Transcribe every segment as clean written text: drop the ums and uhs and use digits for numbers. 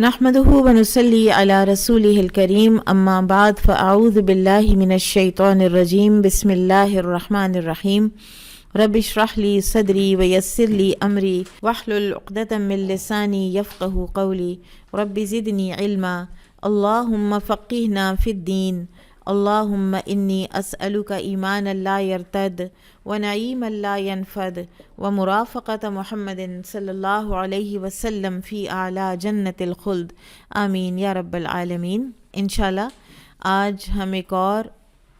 نحمده ونصلي على رسوله الكريم اما بعد فاعوذ بالله من الشيطان الرجيم بسم الله الرحمن الرحيم رب اشرح لي صدري ويسر لي امري واحلل عقدة من لساني يفقهوا قولي رب زدني علما اللهم فقهنا في الدين اللهم إني أسألك إيمانا لا يرتد ونعيما لا ينفد ومرافقة محمد صلی اللہ علیہ وسلم فی اعلیٰ جنت الخلد آمین یا رب العالمین۔ انشاءاللہ آج ہم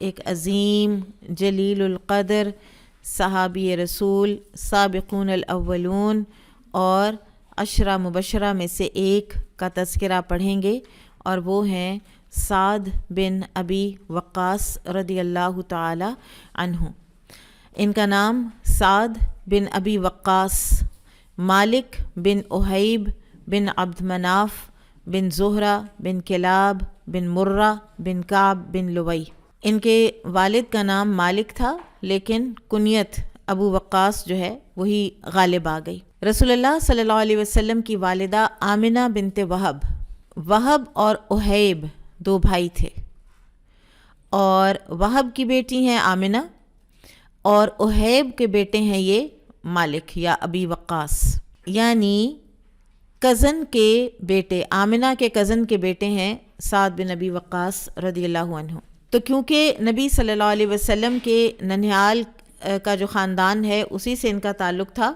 ایک عظیم جلیل القدر صحابی رسول سابقون الاولون اور عشرہ مبشرہ میں سے ایک کا تذکرہ پڑھیں گے، اور وہ ہیں سعد بن ابی وقاص رضی اللہ تعالی عنہ۔ ان کا نام سعد بن ابی وقاص، مالک بن احیب بن عبد مناف بن زہرہ بن کلاب بن مرہ بن کعب بن لوی۔ ان کے والد کا نام مالک تھا، لیکن کنیت ابو وقاص جو ہے وہی غالب آ گئی۔ رسول اللہ صلی اللہ علیہ وسلم کی والدہ آمنہ بنت وہب اور احیب دو بھائی تھے، اور وہب کی بیٹی ہیں آمنہ اور احیب کے بیٹے ہیں یہ مالک یا ابی وقاص، یعنی کزن کے بیٹے، آمنہ کے کزن کے بیٹے ہیں سعد بن ابی وقاص رضی اللہ عنہ۔ تو کیونکہ نبی صلی اللہ علیہ وسلم کے ننھیال کا جو خاندان ہے اسی سے ان کا تعلق تھا،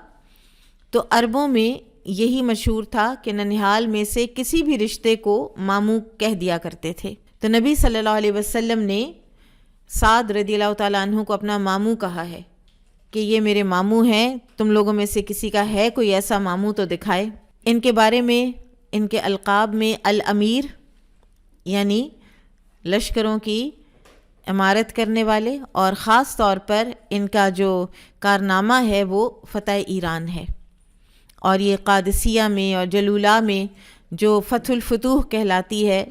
تو عربوں میں یہی مشہور تھا کہ ننھیال میں سے کسی بھی رشتے کو ماموں کہہ دیا کرتے تھے۔ تو نبی صلی اللہ علیہ وسلم نے سعد رضی اللہ تعالیٰ عنہ کو اپنا ماموں کہا ہے کہ یہ میرے ماموں ہیں، تم لوگوں میں سے کسی کا ہے کوئی ایسا ماموں تو دکھائے۔ ان کے بارے میں، ان کے القاب میں الامیر یعنی لشکروں کی عمارت کرنے والے، اور خاص طور پر ان کا جو کارنامہ ہے وہ فتح ایران ہے، اور یہ قادسیہ میں اور جلولہ میں جو فتح الفتوح کہلاتی ہے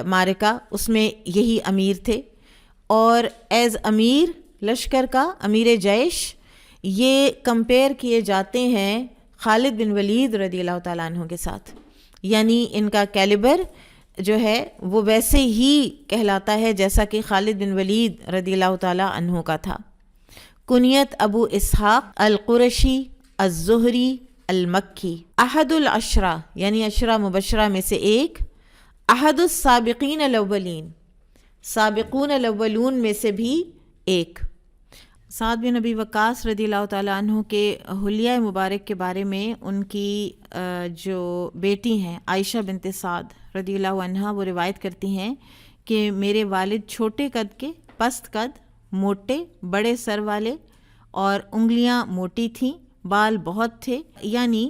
معرکہ، اس میں یہی امیر تھے، اور ایز امیر لشکر کا، امیر جیش، یہ کمپیئر کیے جاتے ہیں خالد بن ولید رضی اللہ تعالیٰ عنہ کے ساتھ، یعنی ان کا کیلیبر جو ہے وہ ویسے ہی کہلاتا ہے جیسا کہ خالد بن ولید رضی اللہ تعالیٰ عنہ کا تھا۔ کنیت ابو اسحاق القرشی الزہری المکی، احد العشرہ یعنی عشرہ مبشرہ میں سے ایک، احد السابقین الاولین، سابقون الاولون میں سے بھی ایک۔ سعد بن ابی وقاص رضی اللہ تعالیٰ عنہ کے حلیہ مبارک کے بارے میں ان کی جو بیٹی ہیں عائشہ بنت سعد رضی اللہ عنہ، وہ روایت کرتی ہیں کہ میرے والد چھوٹے قد کے، پست قد، موٹے، بڑے سر والے، اور انگلیاں موٹی تھیں، بال بہت تھے، یعنی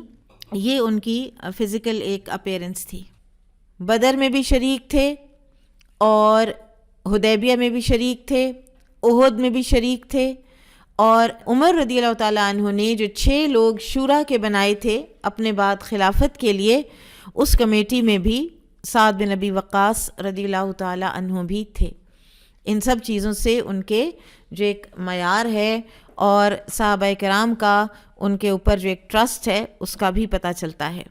یہ ان کی فزیکل ایک اپیرنس تھی۔ بدر میں بھی شریک تھے، اور حدیبیہ میں بھی شریک تھے، احد میں بھی شریک تھے، اور عمر رضی اللہ تعالیٰ عنہ نے جو 6 لوگ شورا کے بنائے تھے اپنے بعد خلافت کے لیے، اس کمیٹی میں بھی سعد بن ابی وقاص رضی اللہ تعالیٰ عنہ بھی تھے۔ ان سب چیزوں سے ان کے جو ایک معیار ہے اور صحابہ کرام کا ان کے اوپر جو ایک ٹرسٹ ہے اس کا بھی پتہ چلتا ہے۔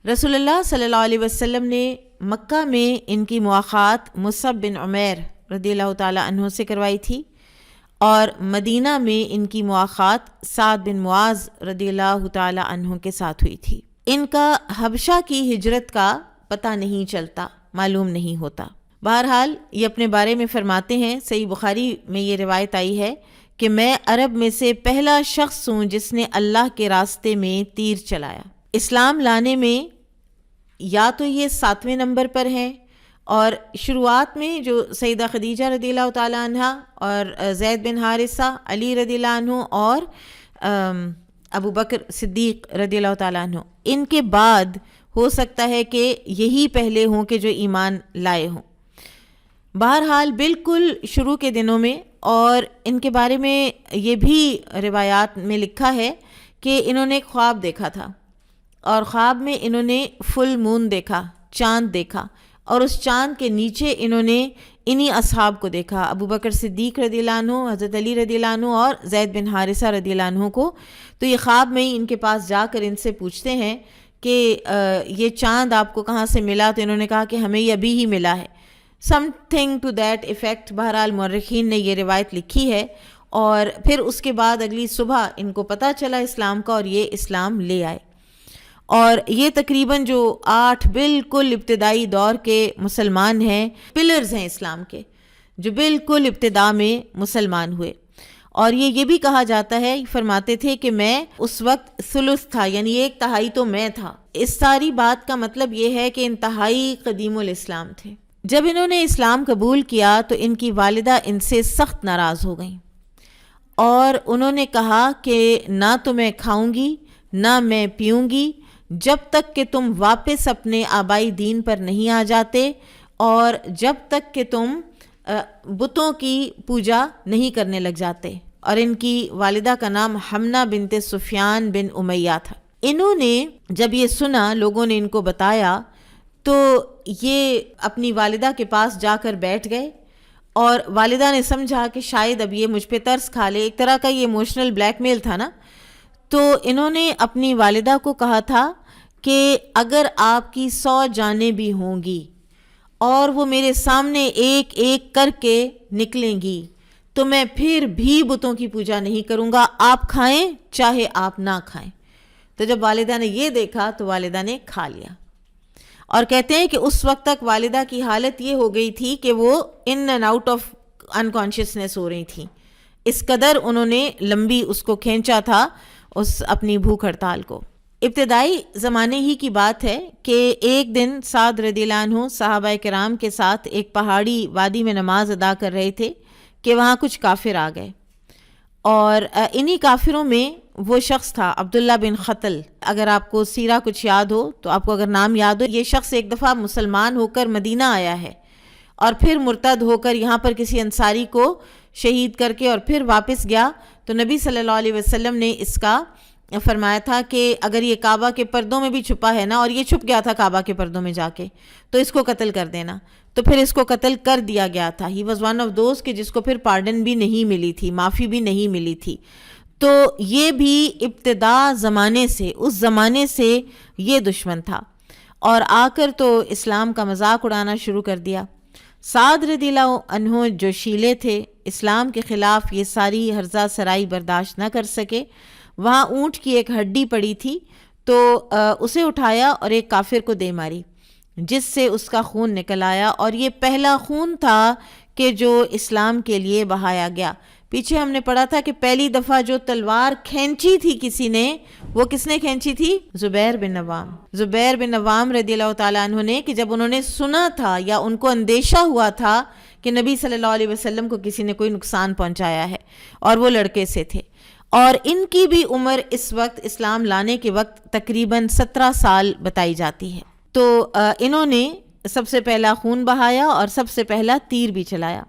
رسول اللہ صلی اللہ علیہ وسلم نے مکہ میں ان کی مواخات مصعب بن عمیر رضی اللہ تعالیٰ عنہ سے کروائی تھی، اور مدینہ میں ان کی مواخات سعد بن معاذ رضی اللہ تعالیٰ عنہ کے ساتھ ہوئی تھی۔ ان کا حبشہ کی ہجرت کا پتہ نہیں چلتا، معلوم نہیں ہوتا۔ بہرحال یہ اپنے بارے میں فرماتے ہیں، صحیح بخاری میں یہ روایت آئی ہے کہ میں عرب میں سے پہلا شخص ہوں جس نے اللہ کے راستے میں تیر چلایا۔ اسلام لانے میں یا تو یہ 7ویں نمبر پر ہیں، اور شروعات میں جو سیدہ خدیجہ رضی اللہ تعالیٰ عنہ اور زید بن حارثہ، علی رضی اللہ عنہ اور ابو بکر صدیق رضی اللہ تعالیٰ عنہ، ان کے بعد ہو سکتا ہے کہ یہی پہلے ہوں کہ جو ایمان لائے ہوں۔ بہرحال بالکل شروع کے دنوں میں، اور ان کے بارے میں یہ بھی روایات میں لکھا ہے کہ انہوں نے ایک خواب دیکھا تھا، اور خواب میں انہوں نے فل مون دیکھا، چاند دیکھا، اور اس چاند کے نیچے انہوں نے انہی اصحاب کو دیکھا، ابو بکر صدیق رضی اللہ عنہ، حضرت علی رضی اللہ عنہ اور زید بن حارثہ رضی اللہ عنہ کو۔ تو یہ خواب میں ہی ان کے پاس جا کر ان سے پوچھتے ہیں کہ یہ چاند آپ کو کہاں سے ملا؟ تو انہوں نے کہا کہ ہمیں یہ ابھی ہی ملا ہے، something to that effect. بہرحال مورخین نے یہ روایت لکھی ہے. اور پھر اس کے بعد اگلی صبح ان کو پتہ چلا اسلام کا، اور یہ اسلام لے آئے. اور یہ تقریباً جو 8 بالکل ابتدائی دور کے مسلمان ہیں، پلرز ہیں اسلام کے، جو بالکل ابتدا میں مسلمان ہوئے. اور یہ بھی کہا جاتا ہے، فرماتے تھے کہ میں اس وقت ثلث تھا، یعنی 1/3 تو میں تھا. اس ساری بات کا مطلب یہ ہے کہ انتہائی قدیم الاسلام تھے. جب انہوں نے اسلام قبول کیا تو ان کی والدہ ان سے سخت ناراض ہو گئیں، اور انہوں نے کہا کہ نہ تو میں کھاؤں گی نہ میں پیوں گی جب تک کہ تم واپس اپنے آبائی دین پر نہیں آ جاتے، اور جب تک کہ تم بتوں کی پوجا نہیں کرنے لگ جاتے. اور ان کی والدہ کا نام حمنہ بنت سفیان بن امیہ تھا. انہوں نے جب یہ سنا، لوگوں نے ان کو بتایا، تو یہ اپنی والدہ کے پاس جا کر بیٹھ گئے. اور والدہ نے سمجھا کہ شاید اب یہ مجھ پہ ترس کھا لے، ایک طرح کا یہ ایموشنل بلیک میل تھا نا. تو انہوں نے اپنی والدہ کو کہا تھا کہ اگر آپ کی 100 جانیں بھی ہوں گی اور وہ میرے سامنے ایک ایک کر کے نکلیں گی تو میں پھر بھی بتوں کی پوجا نہیں کروں گا، آپ کھائیں چاہے آپ نہ کھائیں. تو جب والدہ نے یہ دیکھا تو والدہ نے کھا لیا. اور کہتے ہیں کہ اس وقت تک والدہ کی حالت یہ ہو گئی تھی کہ وہ in and out of unconsciousness ہو رہی تھیں، اس قدر انہوں نے لمبی اس کو کھینچا تھا، اس اپنی بھوک ہڑتال کو. ابتدائی زمانے ہی کی بات ہے کہ ایک دن سعد رضی اللہ عنہ صحابہ کرام کے ساتھ ایک پہاڑی وادی میں نماز ادا کر رہے تھے کہ وہاں کچھ کافر آ گئے. اور انہی کافروں میں وہ شخص تھا عبداللہ بن خطل. اگر آپ کو سیرہ کچھ یاد ہو تو آپ کو اگر نام یاد ہو، یہ شخص ایک دفعہ مسلمان ہو کر مدینہ آیا ہے اور پھر مرتد ہو کر یہاں پر کسی انصاری کو شہید کر کے اور پھر واپس گیا. تو نبی صلی اللہ علیہ وسلم نے اس کا فرمایا تھا کہ اگر یہ کعبہ کے پردوں میں بھی چھپا ہے نا، اور یہ چھپ گیا تھا کعبہ کے پردوں میں جا کے، تو اس کو قتل کر دینا. تو پھر اس کو قتل کر دیا گیا تھا. He was one of those کہ جس کو پھر پارڈن بھی نہیں ملی تھی، معافی بھی نہیں ملی تھی. تو یہ بھی ابتدا زمانے سے، اس زمانے سے یہ دشمن تھا، اور آ کر تو اسلام کا مذاق اڑانا شروع کر دیا. سعد رضی اللہ عنہ جو شیلے تھے، اسلام کے خلاف یہ ساری ہرزہ سرائی برداشت نہ کر سکے. وہاں اونٹ کی ایک ہڈی پڑی تھی، تو اسے اٹھایا اور ایک کافر کو دے ماری، جس سے اس کا خون نکل آیا. اور یہ پہلا خون تھا کہ جو اسلام کے لیے بہایا گیا. پیچھے ہم نے پڑھا تھا کہ پہلی دفعہ جو تلوار کھینچی تھی کسی نے، وہ کس نے کھینچی تھی؟ زبیر بن عوام. زبیر بن عوام رضی اللہ تعالیٰ عنہ نے، کہ جب انہوں نے سنا تھا یا ان کو اندیشہ ہوا تھا کہ نبی صلی اللہ علیہ وسلم کو کسی نے کوئی نقصان پہنچایا ہے، اور وہ لڑکے سے تھے، اور ان کی بھی عمر اس وقت اسلام لانے کے وقت تقریباً 17 سال بتائی جاتی ہے. تو انہوں نے سب سے پہلا خون بہایا اور سب سے پہلا تیر بھی چلایا.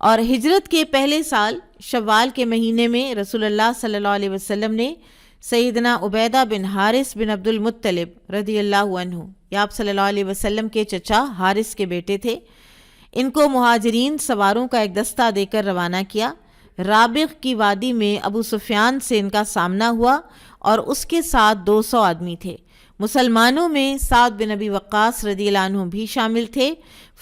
اور ہجرت کے پہلے سال شوال کے مہینے میں رسول اللہ صلی اللہ علیہ وسلم نے سیدنا عبیدہ بن حارث بن عبد المطلب رضی اللہ عنہ، یا آپ صلی اللہ علیہ وسلم کے چچا حارث کے بیٹے تھے، ان کو مہاجرین سواروں کا ایک دستہ دے کر روانہ کیا. رابغ کی وادی میں ابو سفیان سے ان کا سامنا ہوا، اور اس کے ساتھ 200 آدمی تھے. مسلمانوں میں سعد بن ابی وقاص رضی اللہ عنہ بھی شامل تھے.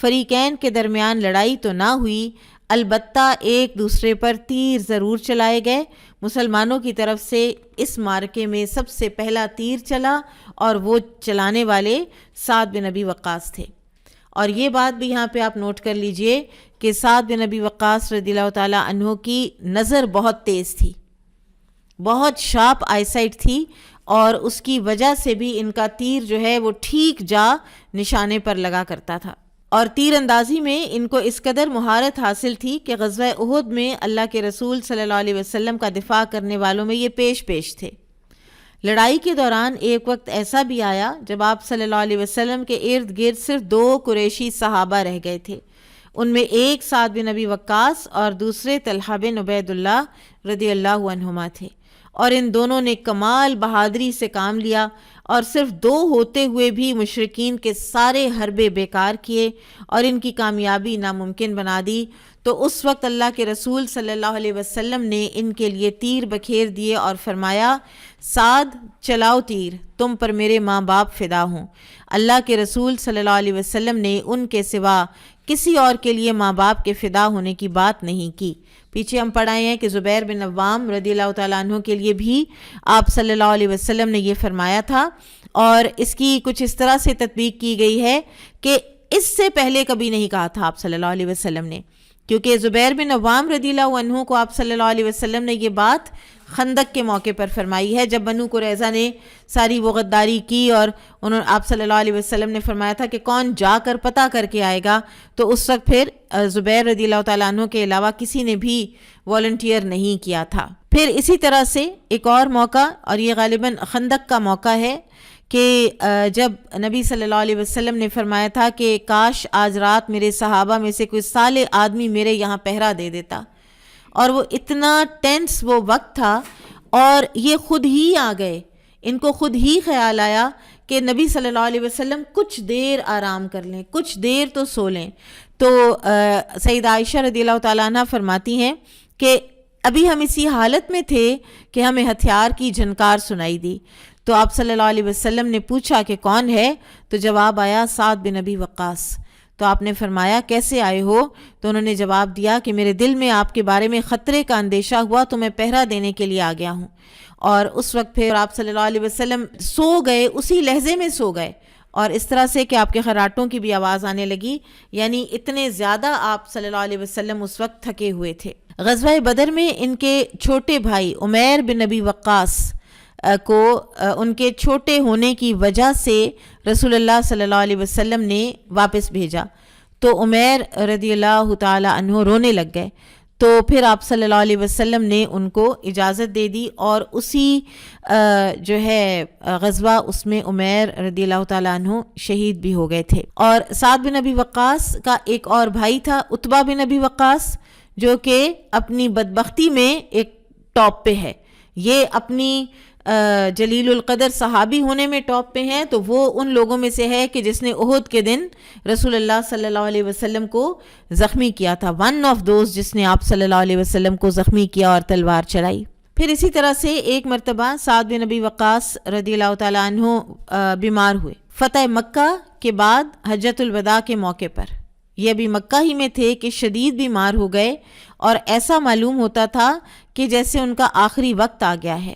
فریقین کے درمیان لڑائی تو نہ ہوئی، البتہ ایک دوسرے پر تیر ضرور چلائے گئے. مسلمانوں کی طرف سے اس معرکے میں سب سے پہلا تیر چلا، اور وہ چلانے والے سعد بن ابی وقاص تھے. اور یہ بات بھی یہاں پہ آپ نوٹ کر لیجئے کہ سعد بن ابی وقاص رضی اللہ تعالیٰ عنہ کی نظر بہت تیز تھی، بہت شارپ آئی سائٹ تھی، اور اس کی وجہ سے بھی ان کا تیر جو ہے وہ ٹھیک جا نشانے پر لگا کرتا تھا. اور تیر اندازی میں ان کو اس قدر مہارت حاصل تھی کہ غزوہ احد میں اللہ کے رسول صلی اللہ علیہ وسلم کا دفاع کرنے والوں میں یہ پیش تھے. لڑائی کے دوران ایک وقت ایسا بھی آیا جب آپ صلی اللہ علیہ وسلم کے ارد گرد صرف 2 قریشی صحابہ رہ گئے تھے. ان میں ایک سعد بن ابی وقاص اور دوسرے طلحہ بن عبید اللہ رضی اللہ عنہما تھے. اور ان دونوں نے کمال بہادری سے کام لیا اور صرف 2 ہوتے ہوئے بھی مشرکین کے سارے حربے بیکار کیے اور ان کی کامیابی ناممکن بنا دی۔ تو اس وقت اللہ کے رسول صلی اللہ علیہ وسلم نے ان کے لیے تیر بکھیر دیے اور فرمایا، سعد چلاؤ تیر، تم پر میرے ماں باپ فدا ہوں۔ اللہ کے رسول صلی اللہ علیہ وسلم نے ان کے سوا کسی اور کے لیے ماں باپ کے فدا ہونے کی بات نہیں کی۔ پیچھے ہم پڑھائے ہیں کہ زبیر بن عوام رضی اللہ تعالیٰ عنہ کے لیے بھی آپ صلی اللہ علیہ وسلم نے یہ فرمایا تھا، اور اس کی کچھ اس طرح سے تطبیق کی گئی ہے کہ اس سے پہلے کبھی نہیں کہا تھا آپ صلی اللہ علیہ وسلم نے، کیونکہ زبیر بن عوام رضی اللہ عنہ کو آپ صلی اللہ علیہ وسلم نے یہ بات خندق کے موقع پر فرمائی ہے، جب بنو قریظہ نے ساری وہ غداری کی اور آپ صلی اللہ علیہ وسلم نے فرمایا تھا کہ کون جا کر پتہ کر کے آئے گا، تو اس وقت پھر زبیر رضی اللہ تعالیٰ عنہ کے علاوہ کسی نے بھی والنٹیئر نہیں کیا تھا۔ پھر اسی طرح سے ایک اور موقع، اور یہ غالباً خندق کا موقع ہے، کہ جب نبی صلی اللہ علیہ وسلم نے فرمایا تھا کہ کاش آج رات میرے صحابہ میں سے کوئی صالح آدمی میرے یہاں پہرا دے دیتا، اور وہ اتنا ٹینس وہ وقت تھا، اور یہ خود ہی آ گئے، ان کو خود ہی خیال آیا کہ نبی صلی اللہ علیہ وسلم کچھ دیر آرام کر لیں، کچھ دیر تو سو لیں۔ تو سیدہ عائشہ رضی اللہ تعالیٰ عنہ فرماتی ہیں کہ ابھی ہم اسی حالت میں تھے کہ ہمیں ہتھیار کی جھنکار سنائی دی، تو آپ صلی اللہ علیہ وسلم نے پوچھا کہ کون ہے، تو جواب آیا سعد بن ابی وقاص۔ تو آپ نے فرمایا کیسے آئے ہو؟ تو انہوں نے جواب دیا کہ میرے دل میں آپ کے بارے میں خطرے کا اندیشہ ہوا تو میں پہرا دینے کے لیے آ گیا ہوں۔ اور اس وقت پھر آپ صلی اللہ علیہ وسلم سو گئے، اسی لہجے میں سو گئے، اور اس طرح سے کہ آپ کے خراٹوں کی بھی آواز آنے لگی، یعنی اتنے زیادہ آپ صلی اللہ علیہ وسلم اس وقت تھکے ہوئے تھے۔ غزوہ بدر میں ان کے چھوٹے بھائی عمیر بن ابی وقاص کو ان کے چھوٹے ہونے کی وجہ سے رسول اللہ صلی اللہ علیہ وسلم نے واپس بھیجا، تو عمیر رضی اللہ تعالی عنہ رونے لگ گئے، تو پھر آپ صلی اللہ علیہ وسلم نے ان کو اجازت دے دی، اور اسی جو ہے غزوہ، اس میں عمیر رضی اللہ تعالیٰ عنہ شہید بھی ہو گئے تھے۔ اور سعد بن ابی وقاص کا ایک اور بھائی تھا عتبہ بن ابی وقاص، جو کہ اپنی بدبختی میں ایک ٹاپ پہ ہے، یہ اپنی جلیل القدر صحابی ہونے میں ٹاپ پہ ہیں، تو وہ ان لوگوں میں سے ہے کہ جس نے احد کے دن رسول اللہ صلی اللہ علیہ وسلم کو زخمی کیا تھا، ون آف دوز جس نے آپ صلی اللہ علیہ وسلم کو زخمی کیا اور تلوار چلائی۔ پھر اسی طرح سے ایک مرتبہ سعد بن ابی وقاص رضی اللہ تعالیٰ عنہ بیمار ہوئے فتح مکہ کے بعد حجۃ الوداع کے موقع پر، یہ ابھی مکہ ہی میں تھے کہ شدید بیمار ہو گئے، اور ایسا معلوم ہوتا تھا کہ جیسے ان کا آخری وقت آ گیا ہے۔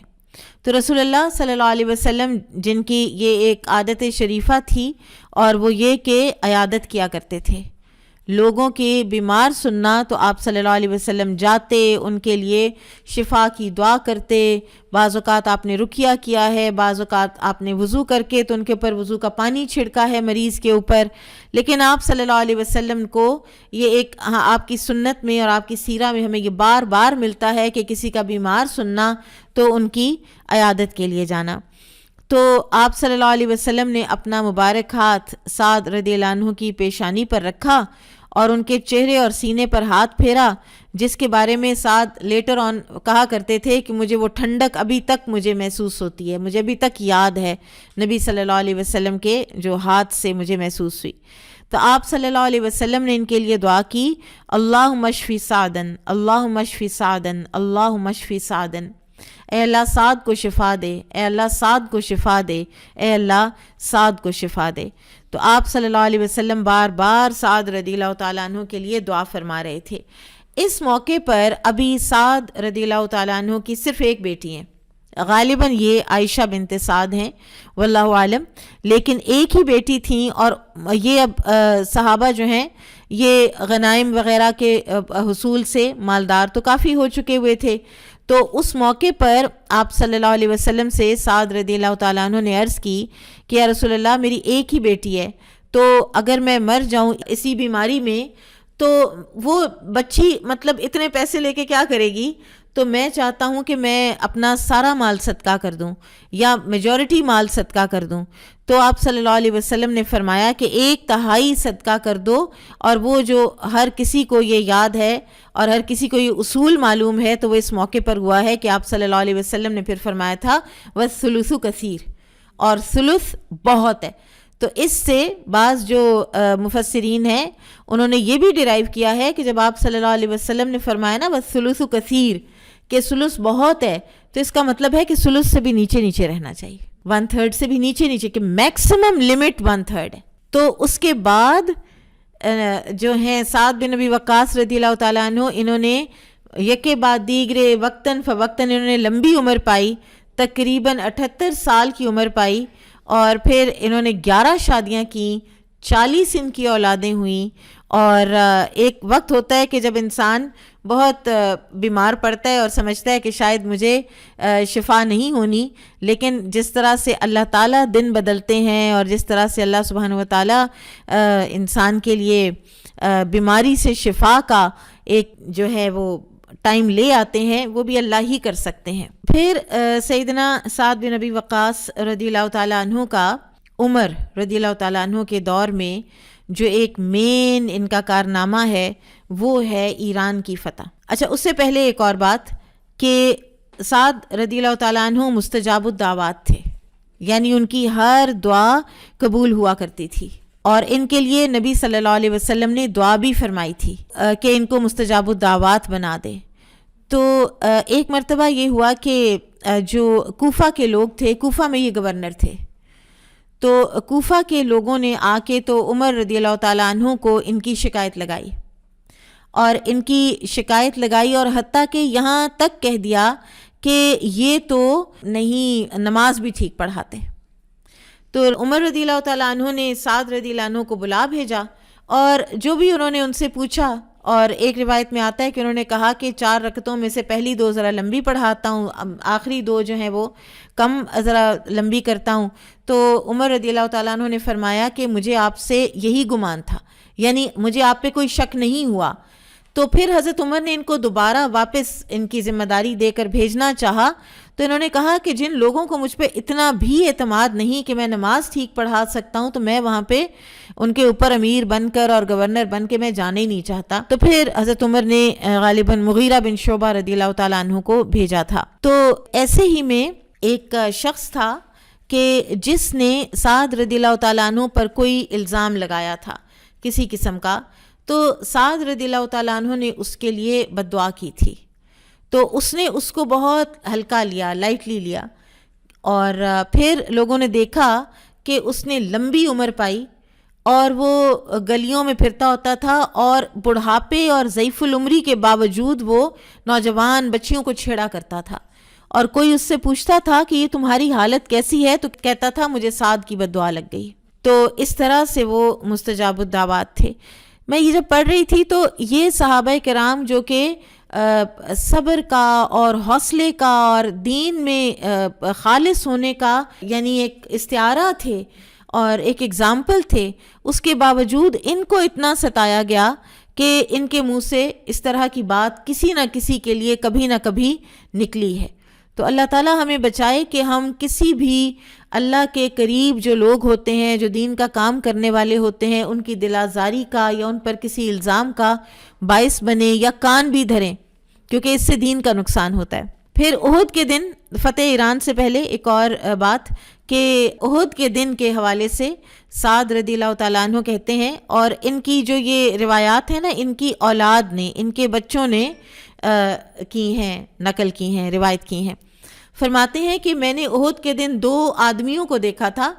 تو رسول اللہ صلی اللہ علیہ وسلم، جن کی یہ ایک عادت شریفہ تھی، اور وہ یہ کہ عیادت کیا کرتے تھے، لوگوں کے بیمار سننا، تو آپ صلی اللہ علیہ وسلم جاتے، ان کے لیے شفا کی دعا کرتے، بعض اوقات آپ نے رقیہ کیا ہے، بعض اوقات آپ نے وضو کر کے تو ان کے اوپر وضو کا پانی چھڑکا ہے مریض کے اوپر، لیکن آپ صلی اللہ علیہ وسلم کو یہ ایک آپ کی سنت میں اور آپ کی سیرہ میں ہمیں یہ بار بار ملتا ہے کہ کسی کا بیمار سننا تو ان کی عیادت کے لیے جانا۔ تو آپ صلی اللہ علیہ وسلم نے اپنا مبارک ہاتھ سعد رضی اللہ عنہ کی پیشانی پر رکھا اور ان کے چہرے اور سینے پر ہاتھ پھیرا، جس کے بارے میں سعد لیٹر آن کہا کرتے تھے کہ مجھے وہ ٹھنڈک ابھی تک مجھے محسوس ہوتی ہے، مجھے ابھی تک یاد ہے نبی صلی اللہ علیہ وسلم کے جو ہاتھ سے مجھے محسوس ہوئی۔ تو آپ صلی اللہ علیہ وسلم نے ان کے لیے دعا کی، اللہم اشفی سعدن، اللہم اشفی سعدن، اللہم اشفی سعدن، اے اللہ سعد کو شفا دے، اے اللہ سعد کو شفا دے، اے اللہ سعد کو شفا دے۔ تو آپ صلی اللہ علیہ وسلم بار بار سعد رضی اللہ تعالیٰ عنہ کے لیے دعا فرما رہے تھے۔ اس موقع پر ابھی سعد رضی اللہ تعالیٰ عنہ کی صرف ایک بیٹی ہیں، غالباً یہ عائشہ بنت سعد ہیں، واللہ عالم، لیکن ایک ہی بیٹی تھیں، اور یہ اب صحابہ جو ہیں یہ غنائم وغیرہ کے حصول سے مالدار تو کافی ہو چکے ہوئے تھے۔ تو اس موقع پر آپ صلی اللہ علیہ وسلم سے سعد رضی اللہ تعالیٰ عنہ نے عرض کی کہ یا رسول اللہ میری ایک ہی بیٹی ہے، تو اگر میں مر جاؤں اسی بیماری میں تو وہ بچی مطلب اتنے پیسے لے کے کیا کرے گی؟ تو میں چاہتا ہوں کہ میں اپنا سارا مال صدقہ کر دوں یا میجورٹی مال صدقہ کر دوں. تو آپ صلی اللہ علیہ وسلم نے فرمایا کہ 1/3 صدقہ کر دو. اور وہ جو ہر کسی کو یہ یاد ہے اور ہر کسی کو یہ اصول معلوم ہے تو وہ اس موقع پر ہوا ہے کہ آپ صلی اللہ علیہ وسلم نے پھر فرمایا تھا وَالثُّلُثُ کثیر، اور ثلث بہت ہے. تو اس سے بعض جو مفسرین ہیں انہوں نے یہ بھی ڈیرائیو کیا ہے کہ جب آپ صلی اللہ علیہ وسلم نے فرمایا نا وَالثُّلُثُ کثیر کہ ثلث بہت ہے، تو اس کا مطلب ہے کہ ثلث سے بھی نیچے نیچے رہنا چاہیے، 1/3 سے بھی نیچے نیچے، کہ میکسیمم لمٹ 1/3 ہے. تو اس کے بعد جو ہیں سعد بن ابی وقاص رضی اللہ تعالیٰ عنہ، انہوں نے یکے بعد دیگرے وقتاً فوقتاً انہوں نے لمبی عمر پائی، تقریباً 78 سال کی عمر پائی. اور پھر انہوں نے 11 شادیاں کیں، 40 ان کی اولادیں ہوئیں. اور ایک وقت ہوتا ہے کہ جب انسان بہت بیمار پڑتا ہے اور سمجھتا ہے کہ شاید مجھے شفا نہیں ہونی، لیکن جس طرح سے اللہ تعالیٰ دن بدلتے ہیں اور جس طرح سے اللہ سبحانہ و تعالیٰ انسان کے لیے بیماری سے شفا کا ایک جو ہے وہ ٹائم لے آتے ہیں، وہ بھی اللہ ہی کر سکتے ہیں. پھر سیدنا سعد بن ابی وقاص رضی اللہ تعالیٰ عنہ کا عمر رضی اللہ تعالیٰ عنہ کے دور میں جو ایک مین ان کا کارنامہ ہے وہ ہے ایران کی فتح. اچھا، اس سے پہلے ایک اور بات کہ سعد رضی اللہ تعالیٰ عنہ مستجاب الدعوات تھے، یعنی ان کی ہر دعا قبول ہوا کرتی تھی. اور ان کے لیے نبی صلی اللہ علیہ وسلم نے دعا بھی فرمائی تھی کہ ان کو مستجاب الدعوات بنا دے. تو ایک مرتبہ یہ ہوا کہ جو کوفہ کے لوگ تھے، کوفہ میں یہ گورنر تھے، تو کوفہ کے لوگوں نے آ کے تو عمر رضی اللہ تعالیٰ عنہ کو ان کی شکایت لگائی، اور ان کی شکایت لگائی اور حتیٰ کہ یہاں تک کہہ دیا کہ یہ تو نہیں نماز بھی ٹھیک پڑھاتے. تو عمر رضی اللہ تعالیٰ عنہ نے سعد رضی اللہ عنہ کو بلا بھیجا، اور جو بھی انہوں نے ان سے پوچھا، اور ایک روایت میں آتا ہے کہ انہوں نے کہا کہ 4 رکعتوں میں سے پہلی 2 ذرا لمبی پڑھاتا ہوں، آخری 2 جو ہیں وہ کم ذرا لمبی کرتا ہوں. تو عمر رضی اللہ تعالیٰ عنہ نے فرمایا کہ مجھے آپ سے یہی گمان تھا، یعنی مجھے آپ پہ کوئی شک نہیں ہوا. تو پھر حضرت عمر نے ان کو دوبارہ واپس ان کی ذمہ داری دے کر بھیجنا چاہا. تو انہوں نے کہا کہ جن لوگوں کو مجھ پہ اتنا بھی اعتماد نہیں کہ میں نماز ٹھیک پڑھا سکتا ہوں، تو میں وہاں پہ ان کے اوپر امیر بن کر اور گورنر بن کے میں جانا ہی نہیں چاہتا. تو پھر حضرت عمر نے غالباً مغیرہ بن شعبہ رضی اللہ تعالیٰ عنہ کو بھیجا تھا. تو ایسے ہی میں ایک شخص تھا کہ جس نے سعد رضی اللہ تعالیٰ عنہ پر کوئی الزام لگایا تھا کسی قسم کا. تو سعد رضی اللہ تعالیٰ عنہ نے اس کے لیے بد دعا کی تھی. تو اس نے اس کو بہت ہلکا لیا، لائٹلی لیا. اور پھر لوگوں نے دیکھا کہ اس نے لمبی عمر پائی اور وہ گلیوں میں پھرتا ہوتا تھا، اور بڑھاپے اور ضعیف العمری کے باوجود وہ نوجوان بچیوں کو چھیڑا کرتا تھا. اور کوئی اس سے پوچھتا تھا کہ یہ تمہاری حالت کیسی ہے، تو کہتا تھا مجھے سعد کی بد دعا لگ گئی. تو اس طرح سے وہ مستجاب الدعوات تھے. میں یہ جب پڑھ رہی تھی تو یہ صحابہ کرام جو کہ صبر کا اور حوصلے کا اور دین میں خالص ہونے کا یعنی ایک استعارہ تھے اور ایک ایگزامپل تھے، اس کے باوجود ان کو اتنا ستایا گیا کہ ان کے منہ سے اس طرح کی بات کسی نہ کسی کے لیے کبھی نہ کبھی نکلی ہے. تو اللہ تعالیٰ ہمیں بچائے کہ ہم کسی بھی اللہ کے قریب جو لوگ ہوتے ہیں، جو دین کا کام کرنے والے ہوتے ہیں، ان کی دل آزاری کا یا ان پر کسی الزام کا باعث بنے یا کان بھی دھریں، کیونکہ اس سے دین کا نقصان ہوتا ہے. پھر احد کے دن، فتح ایران سے پہلے ایک اور بات کہ احد کے دن کے حوالے سے سعد رضی اللہ تعالیٰ عنہ کہتے ہیں، اور ان کی جو یہ روایات ہیں نا، ان کی اولاد نے، ان کے بچوں نے کی ہیں، نقل کی ہیں، روایت کی ہیں. فرماتے ہیں کہ میں نے احد کے دن 2 آدمیوں کو دیکھا تھا،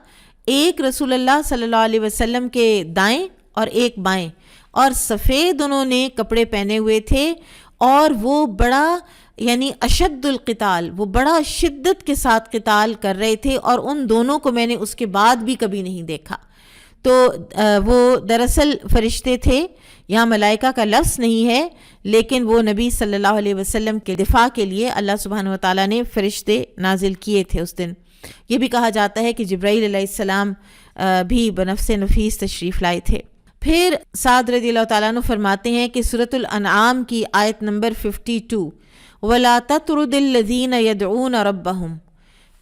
ایک رسول اللہ صلی اللہ علیہ وسلم کے دائیں اور ایک بائیں، اور سفید انہوں نے کپڑے پہنے ہوئے تھے، اور وہ بڑا یعنی اشد القتال، وہ بڑا شدت کے ساتھ قتال کر رہے تھے، اور ان دونوں کو میں نے اس کے بعد بھی کبھی نہیں دیکھا. تو وہ دراصل فرشتے تھے، یہاں ملائکہ کا لفظ نہیں ہے، لیکن وہ نبی صلی اللہ علیہ وسلم کے دفاع کے لیے اللہ سبحانہ و تعالیٰ نے فرشتے نازل کیے تھے اس دن. یہ بھی کہا جاتا ہے کہ جبرائیل علیہ السلام بھی بنفس نفیس تشریف لائے تھے. پھر سعد رضی اللہ تعالیٰ عنہ فرماتے ہیں کہ سورۃ الانعام کی آیت نمبر 52 وَلَا تَطْرُدِ الَّذِينَ يَدْعُونَ رَبَّهُمْ،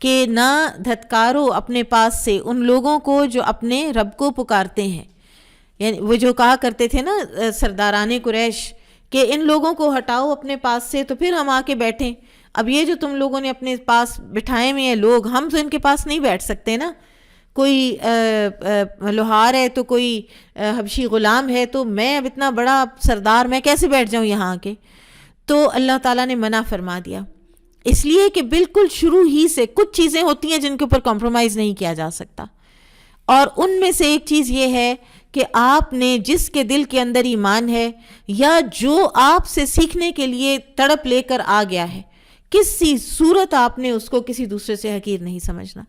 کہ نہ دھتکارو اپنے پاس سے ان لوگوں کو جو اپنے رب کو پکارتے ہیں. یعنی وہ جو کہا کرتے تھے نا سرداران قریش کہ ان لوگوں کو ہٹاؤ اپنے پاس سے تو پھر ہم آ کے بیٹھیں. اب یہ جو تم لوگوں نے اپنے پاس بٹھائے ہوئے ہیں لوگ، ہم تو ان کے پاس نہیں بیٹھ سکتے نا. کوئی لوہار ہے تو کوئی حبشی غلام ہے، تو میں اب اتنا بڑا سردار میں کیسے بیٹھ جاؤں یہاں آ کے؟ تو اللہ تعالیٰ نے منع فرما دیا، اس لیے کہ بالکل شروع ہی سے کچھ چیزیں ہوتی ہیں جن کے اوپر کمپرومائز نہیں کیا جا سکتا. اور ان میں سے ایک چیز یہ ہے کہ آپ نے جس کے دل کے اندر ایمان ہے یا جو آپ سے سیکھنے کے لیے تڑپ لے کر آ گیا ہے، کسی صورت آپ نے اس کو کسی دوسرے سے حقیر نہیں سمجھنا،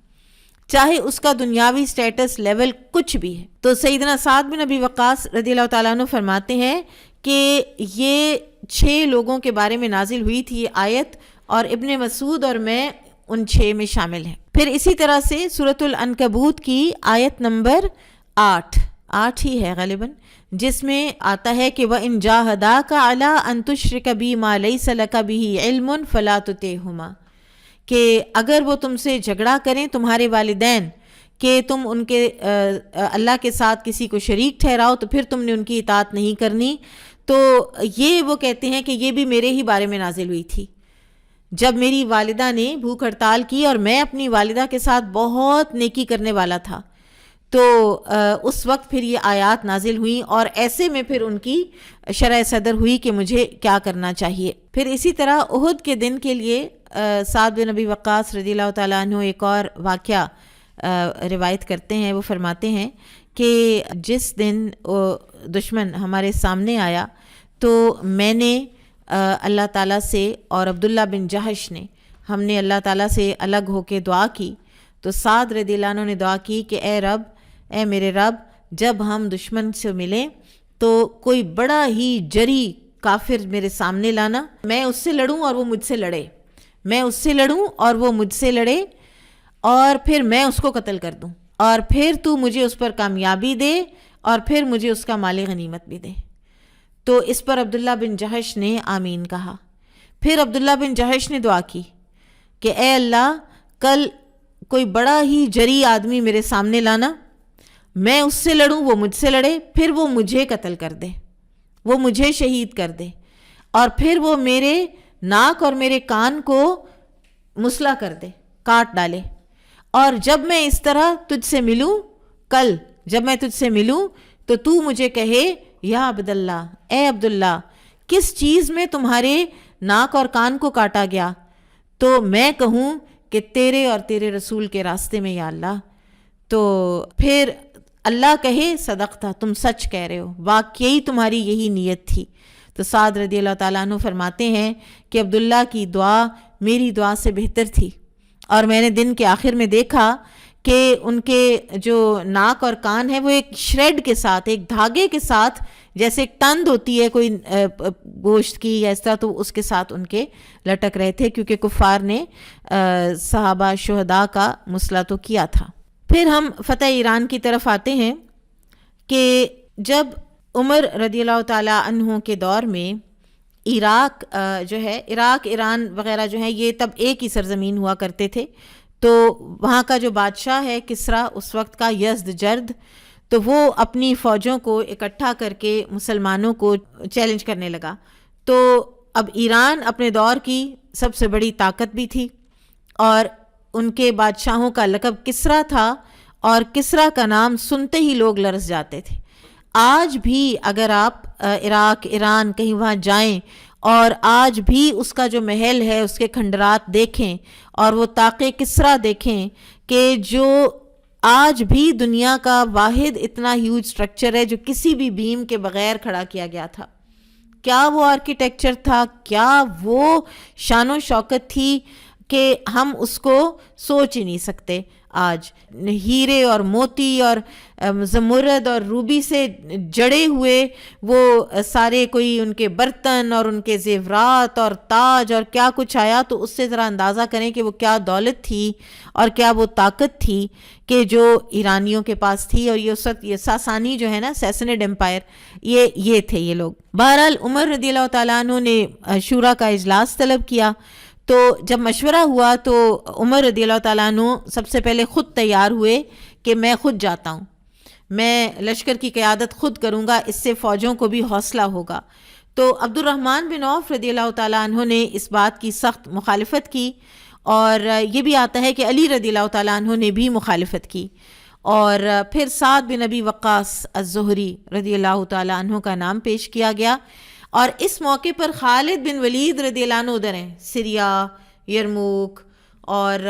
چاہے اس کا دنیاوی سٹیٹس لیول کچھ بھی ہے. تو سیدنا سعد بن ابی وقاص رضی اللہ تعالیٰ عنہ فرماتے ہیں کہ یہ 6 لوگوں کے بارے میں نازل ہوئی تھی یہ آیت، اور ابن مسعود اور میں ان 6 میں شامل ہیں. پھر اسی طرح سے سورۃ العنکبوت کی آیت نمبر 8 ہی ہے غالباً، جس میں آتا ہے کہ وَإِن جَاهَدَاكَ عَلَىٰ أَن تُشْرِكَ بِي مَا لَيْسَ لَكَ بِهِ عِلْمٌ فَلَا تُطِعْهُمَا، کہ اگر وہ تم سے جھگڑا کریں تمہارے والدین کہ تم ان کے اللہ کے ساتھ کسی کو شریک ٹھہراؤ تو پھر تم نے ان کی اطاعت نہیں کرنی. تو یہ وہ کہتے ہیں کہ یہ بھی میرے ہی بارے میں نازل ہوئی تھی جب میری والدہ نے بھوک ہڑتال کی اور میں اپنی والدہ کے ساتھ بہت نیکی کرنے والا تھا. تو اس وقت پھر یہ آیات نازل ہوئیں اور ایسے میں پھر ان کی شرح صدر ہوئی کہ مجھے کیا کرنا چاہیے. پھر اسی طرح احد کے دن کے لیے سعد بن ابی وقاص رضی اللہ تعالیٰ عنہ ایک اور واقعہ روایت کرتے ہیں. وہ فرماتے ہیں کہ جس دن دشمن ہمارے سامنے آیا تو میں نے اللہ تعالیٰ سے اور عبداللہ بن جہش نے، ہم نے اللہ تعالیٰ سے الگ ہو کے دعا کی. تو سعد رضی اللہ عنہ نے دعا کی کہ اے میرے رب، جب ہم دشمن سے ملیں تو کوئی بڑا ہی جری کافر میرے سامنے لانا، میں اس سے لڑوں اور وہ مجھ سے لڑے، میں اس سے لڑوں اور وہ مجھ سے لڑے، اور پھر میں اس کو قتل کر دوں، اور پھر تو مجھے اس پر کامیابی دے اور پھر مجھے اس کا مال غنیمت بھی دے. تو اس پر عبداللہ بن جہش نے آمین کہا. پھر عبداللہ بن جہش نے دعا کی کہ اے اللہ، کل کوئی بڑا ہی جری آدمی میرے سامنے لانا، میں اس سے لڑوں، وہ مجھ سے لڑے، پھر وہ مجھے قتل کر دے، وہ مجھے شہید کر دے، اور پھر وہ میرے ناک اور میرے کان کو مسلح کر دے، کاٹ ڈالے. اور جب میں اس طرح تجھ سے ملوں، کل جب میں تجھ سے ملوں تو مجھے کہے یا عبداللہ، اے عبداللہ، کس چیز میں تمہارے ناک اور کان کو کاٹا گیا؟ تو میں کہوں کہ تیرے اور تیرے رسول کے راستے میں یا اللہ. تو پھر اللہ کہے صدقتا، تم سچ کہہ رہے ہو، واقعی تمہاری یہی نیت تھی. تو سعد رضی اللہ تعالیٰ عنہ فرماتے ہیں کہ عبداللہ کی دعا میری دعا سے بہتر تھی، اور میں نے دن کے آخر میں دیکھا کہ ان کے جو ناک اور کان ہے وہ ایک شریڈ کے ساتھ، ایک دھاگے کے ساتھ، جیسے ایک تند ہوتی ہے کوئی گوشت کی یا اس طرح، تو اس کے ساتھ ان کے لٹک رہے تھے، کیونکہ کفار نے صحابہ شہداء کا مسلح تو کیا تھا. پھر ہم فتح ایران کی طرف آتے ہیں کہ جب عمر رضی اللہ تعالیٰ عنہ کے دور میں عراق جو ہے، عراق ایران وغیرہ جو ہیں، یہ تب ایک ہی سرزمین ہوا کرتے تھے. تو وہاں کا جو بادشاہ ہے کسریٰ اس وقت کا، یزدجرد، تو وہ اپنی فوجوں کو اکٹھا کر کے مسلمانوں کو چیلنج کرنے لگا. تو اب ایران اپنے دور کی سب سے بڑی طاقت بھی تھی، اور ان کے بادشاہوں کا لقب کسریٰ تھا، اور کسریٰ کا نام سنتے ہی لوگ لرز جاتے تھے. آج بھی اگر آپ عراق، ایران کہیں وہاں جائیں اور آج بھی اس کا جو محل ہے اس کے کھنڈرات دیکھیں اور وہ طاق کسریٰ دیکھیں کہ جو آج بھی دنیا کا واحد اتنا ہیوج سٹرکچر ہے جو کسی بھی بیم کے بغیر کھڑا کیا گیا تھا. کیا وہ آرکیٹیکچر تھا، کیا وہ شان و شوکت تھی کہ ہم اس کو سوچ ہی نہیں سکتے. آج ہیرے اور موتی اور زمرد اور روبی سے جڑے ہوئے وہ سارے کوئی ان کے برتن اور ان کے زیورات اور تاج اور کیا کچھ آیا، تو اس سے ذرا اندازہ کریں کہ وہ کیا دولت تھی اور کیا وہ طاقت تھی کہ جو ایرانیوں کے پاس تھی. اور یہ ساسانی جو ہے نا، سیسنڈ امپائر، یہ تھے یہ لوگ. بہرحال عمر رضی اللہ تعالیٰ عنہ نے شورا کا اجلاس طلب کیا. تو جب مشورہ ہوا تو عمر رضی اللہ تعالیٰ عنہ سب سے پہلے خود تیار ہوئے کہ میں خود جاتا ہوں، میں لشکر کی قیادت خود کروں گا، اس سے فوجوں کو بھی حوصلہ ہوگا. تو عبد الرحمن بن عوف رضی اللہ تعالیٰ عنہ نے اس بات کی سخت مخالفت کی، اور یہ بھی آتا ہے کہ علی رضی اللہ تعالیٰ عنہ نے بھی مخالفت کی. اور پھر سعد بن ابی وقاص الزہری رضی اللہ تعالیٰ عنہ کا نام پیش کیا گیا. اور اس موقع پر خالد بن ولید رضی اللہ عنہ ادھر ہیں، سریا، یرموک اور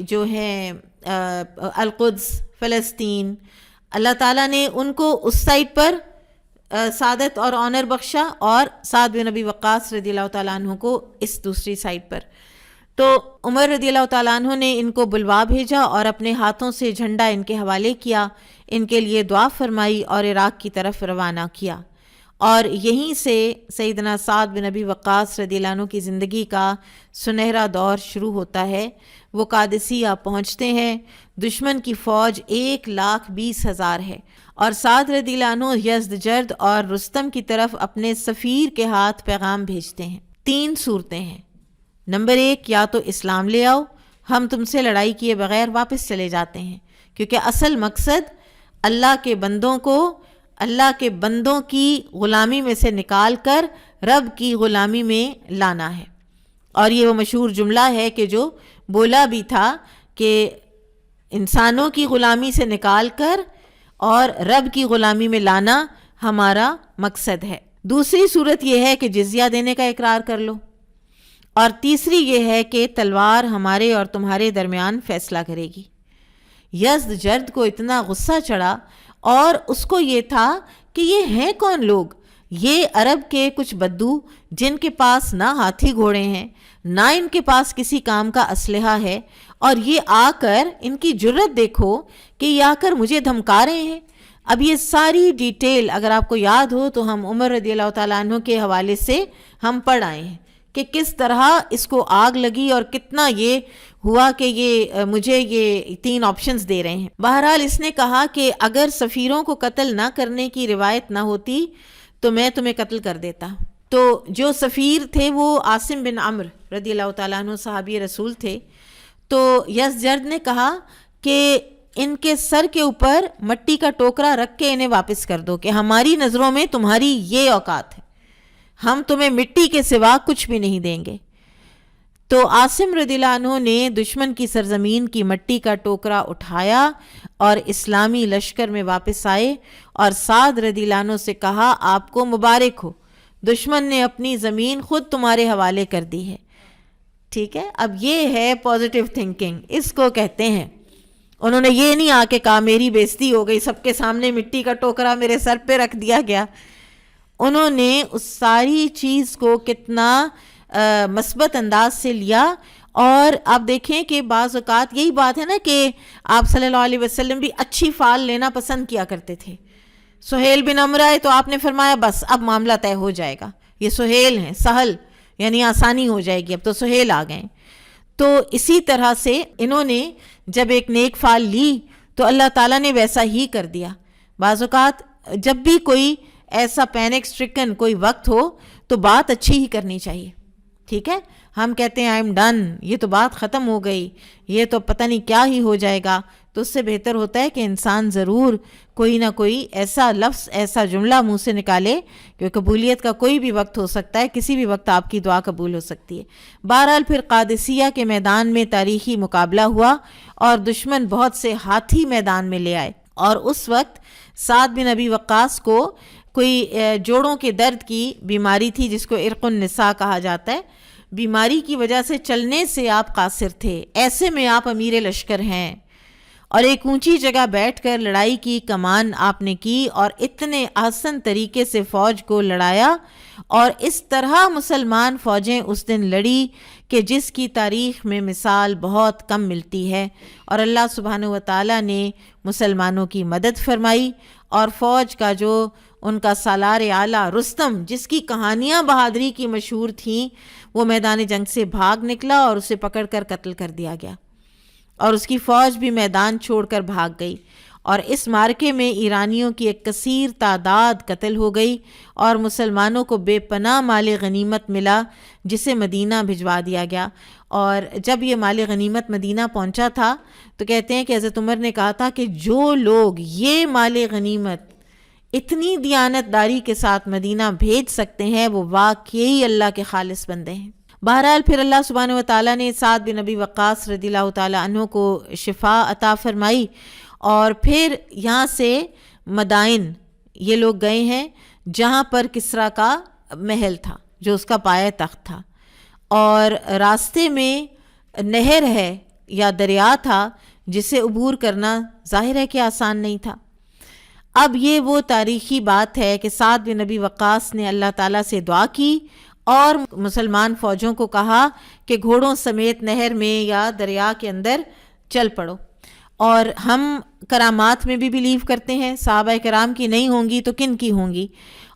جو ہے القدس، فلسطین. اللہ تعالیٰ نے ان کو اس سائٹ پر سعادت اور آنر بخشا، اور سعد بن ابی وقاص رضی اللہ تعالیٰ عنہ کو اس دوسری سائٹ پر. تو عمر رضی اللہ تعالیٰ عنہ نے ان کو بلوا بھیجا اور اپنے ہاتھوں سے جھنڈا ان کے حوالے کیا، ان کے لیے دعا فرمائی اور عراق کی طرف روانہ کیا. اور یہیں سے سیدنا سعد بن ابی وقاص رضی اللہ عنہ کی زندگی کا سنہرا دور شروع ہوتا ہے. وہ قادسیہ پہنچتے ہیں. دشمن کی فوج 1,20,000 ہے، اور سعد رضی اللہ عنہ یزدجرد اور رستم کی طرف اپنے سفیر کے ہاتھ پیغام بھیجتے ہیں. 3 صورتیں ہیں. نمبر 1، یا تو اسلام لے آؤ، ہم تم سے لڑائی کیے بغیر واپس چلے جاتے ہیں، کیونکہ اصل مقصد اللہ کے بندوں کی غلامی میں سے نکال کر رب کی غلامی میں لانا ہے. اور یہ وہ مشہور جملہ ہے کہ جو بولا بھی تھا کہ انسانوں کی غلامی سے نکال کر اور رب کی غلامی میں لانا ہمارا مقصد ہے. دوسری صورت یہ ہے کہ جزیہ دینے کا اقرار کر لو، اور تیسری یہ ہے کہ تلوار ہمارے اور تمہارے درمیان فیصلہ کرے گی. یزدجرد کو اتنا غصہ چڑھا، اور اس کو یہ تھا کہ یہ ہیں کون لوگ؟ یہ عرب کے کچھ بدو جن کے پاس نہ ہاتھی گھوڑے ہیں، نہ ان کے پاس کسی کام کا اسلحہ ہے، اور یہ آ کر ان کی جرت دیکھو کہ یہ آ کر مجھے دھمکا رہے ہیں. اب یہ ساری ڈیٹیل اگر آپ کو یاد ہو تو ہم عمر رضی اللہ تعالیٰ عنہ کے حوالے سے ہم پڑھ آئے ہیں کہ کس طرح اس کو آگ لگی اور کتنا یہ ہوا کہ یہ مجھے یہ 3 آپشنز دے رہے ہیں. بہرحال اس نے کہا کہ اگر سفیروں کو قتل نہ کرنے کی روایت نہ ہوتی تو میں تمہیں قتل کر دیتا. تو جو سفیر تھے وہ عاصم بن عمرو رضی اللہ تعالیٰ عنہ صحابی رسول تھے. تو یزدجرد نے کہا کہ ان کے سر کے اوپر مٹی کا ٹوکرا رکھ کے انہیں واپس کر دو کہ ہماری نظروں میں تمہاری یہ اوقات ہے، ہم تمہیں مٹی کے سوا کچھ بھی نہیں دیں گے. تو عاصم رضی اللہ عنہ نے دشمن کی سرزمین کی مٹی کا ٹوکرا اٹھایا اور اسلامی لشکر میں واپس آئے، اور سعد رضی اللہ عنہ سے کہا آپ کو مبارک ہو، دشمن نے اپنی زمین خود تمہارے حوالے کر دی ہے. ٹھیک ہے، اب یہ ہے پازیٹیو تھنکنگ، اس کو کہتے ہیں. انہوں نے یہ نہیں آ کے کہا میری بےزتی ہو گئی، سب کے سامنے مٹی کا ٹوکرا میرے سر پہ رکھ دیا گیا. انہوں نے اس ساری چیز کو کتنا مثبت انداز سے لیا. اور آپ دیکھیں کہ بعض اوقات یہی بات ہے نا کہ آپ صلی اللہ علیہ وسلم بھی اچھی فال لینا پسند کیا کرتے تھے. سہیل بن عمرو آئے تو آپ نے فرمایا بس اب معاملہ طے ہو جائے گا، یہ سہیل ہیں، سہل یعنی آسانی ہو جائے گی، اب تو سہیل آ گئے. تو اسی طرح سے انہوں نے جب ایک نیک فال لی تو اللہ تعالیٰ نے ویسا ہی کر دیا. بعض اوقات جب بھی کوئی ایسا پینک سٹرکن کوئی وقت ہو تو بات اچھی ہی کرنی چاہیے. ٹھیک ہے، ہم کہتے ہیں آئی ایم ڈن، یہ تو بات ختم ہو گئی، یہ تو پتہ نہیں کیا ہی ہو جائے گا. تو اس سے بہتر ہوتا ہے کہ انسان ضرور کوئی نہ کوئی ایسا لفظ، ایسا جملہ منہ سے نکالے کہ قبولیت کا کوئی بھی وقت ہو سکتا ہے، کسی بھی وقت آپ کی دعا قبول ہو سکتی ہے. بہرحال پھر قادسیہ کے میدان میں تاریخی مقابلہ ہوا اور دشمن بہت سے ہاتھی میدان میں لے آئے. اور اس وقت سعد بن ابی وقاص کو کوئی جوڑوں کے درد کی بیماری تھی جس کو عرق النساء کہا جاتا ہے. بیماری کی وجہ سے چلنے سے آپ قاصر تھے، ایسے میں آپ امیر لشکر ہیں اور ایک اونچی جگہ بیٹھ کر لڑائی کی کمان آپ نے کی اور اتنے آسان طریقے سے فوج کو لڑایا، اور اس طرح مسلمان فوجیں اس دن لڑی کہ جس کی تاریخ میں مثال بہت کم ملتی ہے، اور اللہ سبحانہ و تعالیٰ نے مسلمانوں کی مدد فرمائی، اور فوج کا جو ان کا سالار اعلیٰ رستم، جس کی کہانیاں بہادری کی مشہور تھیں، وہ میدان جنگ سے بھاگ نکلا اور اسے پکڑ کر قتل کر دیا گیا، اور اس کی فوج بھی میدان چھوڑ کر بھاگ گئی، اور اس مارکے میں ایرانیوں کی ایک کثیر تعداد قتل ہو گئی، اور مسلمانوں کو بے پناہ مال غنیمت ملا جسے مدینہ بھجوا دیا گیا۔ اور جب یہ مال غنیمت مدینہ پہنچا تھا تو کہتے ہیں کہ حضرت عمر نے کہا تھا کہ جو لوگ یہ مال غنیمت اتنی دیانت داری کے ساتھ مدینہ بھیج سکتے ہیں وہ واقعی اللہ کے خالص بندے ہیں۔ بہرحال پھر اللہ سبحانہ و تعالیٰ نے سعد بن ابی وقاص رضی اللہ تعالیٰ عنہ کو شفا عطا فرمائی، اور پھر یہاں سے مدائن یہ لوگ گئے ہیں جہاں پر کسریٰ کا محل تھا، جو اس کا پایہ تخت تھا، اور راستے میں نہر ہے یا دریا تھا جسے عبور کرنا ظاہر ہے کہ آسان نہیں تھا۔ اب یہ وہ تاریخی بات ہے کہ سعد بن ابی وقاص نے اللہ تعالیٰ سے دعا کی اور مسلمان فوجوں کو کہا کہ گھوڑوں سمیت نہر میں یا دریا کے اندر چل پڑو، اور ہم کرامات میں بھی بلیو کرتے ہیں، صحابہ کرام کی نہیں ہوں گی تو کن کی ہوں گی؟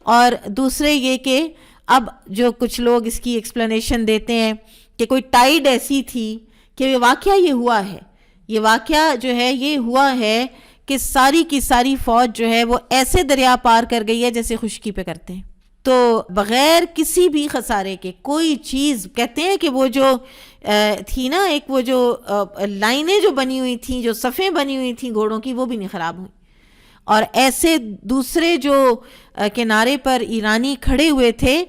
اور دوسرے یہ کہ اب جو کچھ لوگ اس کی ایکسپلینیشن دیتے ہیں کہ کوئی ٹائیڈ ایسی تھی کہ یہ واقعہ یہ ہوا ہے، یہ واقعہ جو ہے یہ ہوا ہے کہ ساری کی ساری فوج جو ہے وہ ایسے دریا پار کر گئی ہے جیسے خشکی پہ کرتے ہیں، تو بغیر کسی بھی خسارے کے کوئی چیز، کہتے ہیں کہ وہ جو تھی نا ایک وہ جو لائنیں جو بنی ہوئی تھیں، جو صفیں بنی ہوئی تھیں گھوڑوں کی، وہ بھی نہیں خراب ہوئی، اور ایسے دوسرے جو کنارے پر ایرانی کھڑے ہوئے تھے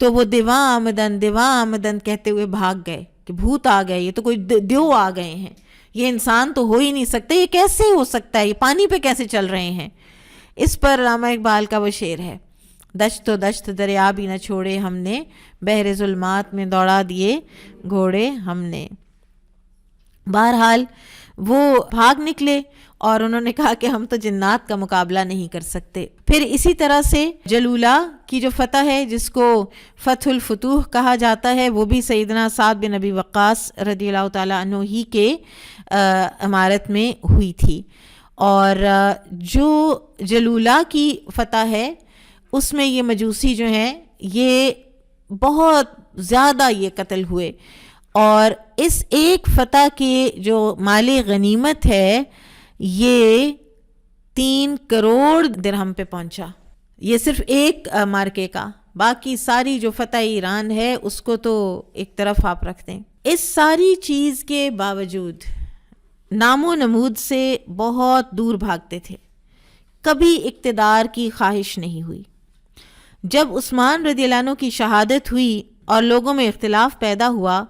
تو وہ دیواں آمدن کہتے ہوئے بھاگ گئے کہ بھوت آ گئے، یہ تو کوئی دیو آ گئے ہیں، یہ انسان تو ہو ہی نہیں سکتا، یہ کیسے ہو سکتا ہے، یہ پانی پہ کیسے چل رہے ہیں۔ اس پر علامہ اقبال کا وہ شعر ہے، دشت و دشت دریا بھی نہ چھوڑے ہم نے، بحر ظلمات میں دوڑا دیے گھوڑے ہم نے۔ بہرحال وہ بھاگ نکلے اور انہوں نے کہا کہ ہم تو جنات کا مقابلہ نہیں کر سکتے۔ پھر اسی طرح سے جلولہ کی جو فتح ہے جس کو فتح الفتوح کہا جاتا ہے، وہ بھی سیدنا سعد بن ابی وقاص رضی اللہ تعالیٰ عنہ ہی کے امارت میں ہوئی تھی، اور جو جلولہ کی فتح ہے اس میں یہ مجوسی جو ہیں یہ بہت زیادہ یہ قتل ہوئے، اور اس ایک فتح کے جو مال غنیمت ہے یہ 3 کروڑ درہم پہ پہنچا، یہ صرف ایک مارکے کا، باقی ساری جو فتح ایران ہے اس کو تو ایک طرف آپ رکھ دیں۔ اس ساری چیز کے باوجود نام و نمود سے بہت دور بھاگتے تھے، کبھی اقتدار کی خواہش نہیں ہوئی۔ جب عثمان رضی اللہ عنہ کی شہادت ہوئی اور لوگوں میں اختلاف پیدا ہوا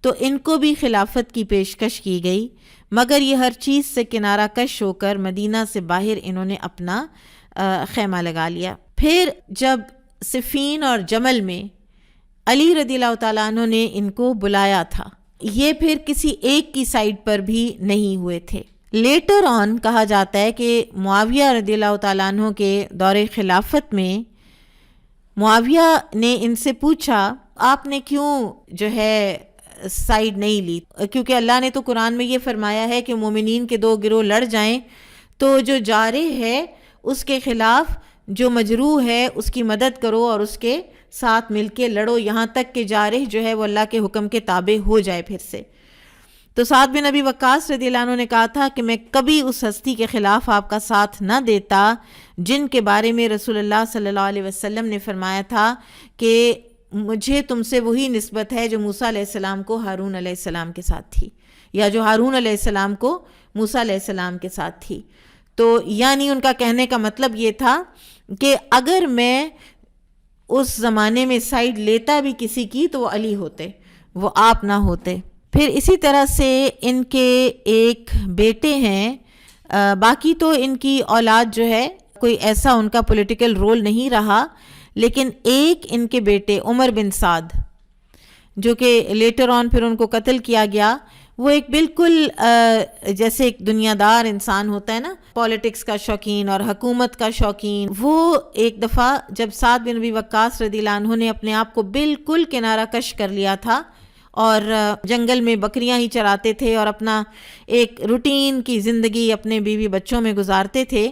تو ان کو بھی خلافت کی پیشکش کی گئی، مگر یہ ہر چیز سے کنارہ کش ہو کر مدینہ سے باہر انہوں نے اپنا خیمہ لگا لیا۔ پھر جب صفین اور جمل میں علی رضی اللہ تعالیٰ عنہ نے ان کو بلایا تھا، یہ پھر کسی ایک کی سائڈ پر بھی نہیں ہوئے تھے۔ لیٹر آن کہا جاتا ہے کہ معاویہ رضی اللہ تعالیٰ عنہ کے دور خلافت میں معاویہ نے ان سے پوچھا آپ نے کیوں جو ہے سائیڈ نہیں لی، کیونکہ اللہ نے تو قرآن میں یہ فرمایا ہے کہ مومنین کے 2 گروہ لڑ جائیں تو جو جارح ہے اس کے خلاف جو مجروح ہے اس کی مدد کرو اور اس کے ساتھ مل کے لڑو یہاں تک کہ جارح جو ہے وہ اللہ کے حکم کے تابع ہو جائے پھر سے۔ تو سعد بن ابی وقاص رضی اللہ عنہ نے کہا تھا کہ میں کبھی اس ہستی کے خلاف آپ کا ساتھ نہ دیتا جن کے بارے میں رسول اللہ صلی اللہ علیہ وسلم نے فرمایا تھا کہ مجھے تم سے وہی نسبت ہے جو موسیٰ علیہ السلام کو ہارون علیہ السلام کے ساتھ تھی، یا جو ہارون علیہ السلام کو موسیٰ علیہ السلام کے ساتھ تھی۔ تو یعنی ان کا کہنے کا مطلب یہ تھا کہ اگر میں اس زمانے میں سائیڈ لیتا بھی کسی کی تو وہ علی ہوتے، وہ آپ نہ ہوتے۔ پھر اسی طرح سے ان کے ایک بیٹے ہیں، باقی تو ان کی اولاد جو ہے کوئی ایسا ان کا پولیٹیکل رول نہیں رہا، لیکن ایک ان کے بیٹے عمر بن سعد جو کہ لیٹر آن پھر ان کو قتل کیا گیا، وہ ایک بالکل جیسے ایک دنیا دار انسان ہوتا ہے نا، پالیٹکس کا شوقین اور حکومت کا شوقین، وہ ایک دفعہ جب سعد بن ابی وقاص رضی اللہ عنہ نے اپنے آپ کو بالکل کنارہ کش کر لیا تھا اور جنگل میں بکریاں ہی چراتے تھے اور اپنا ایک روٹین کی زندگی اپنے بیوی بچوں میں گزارتے تھے،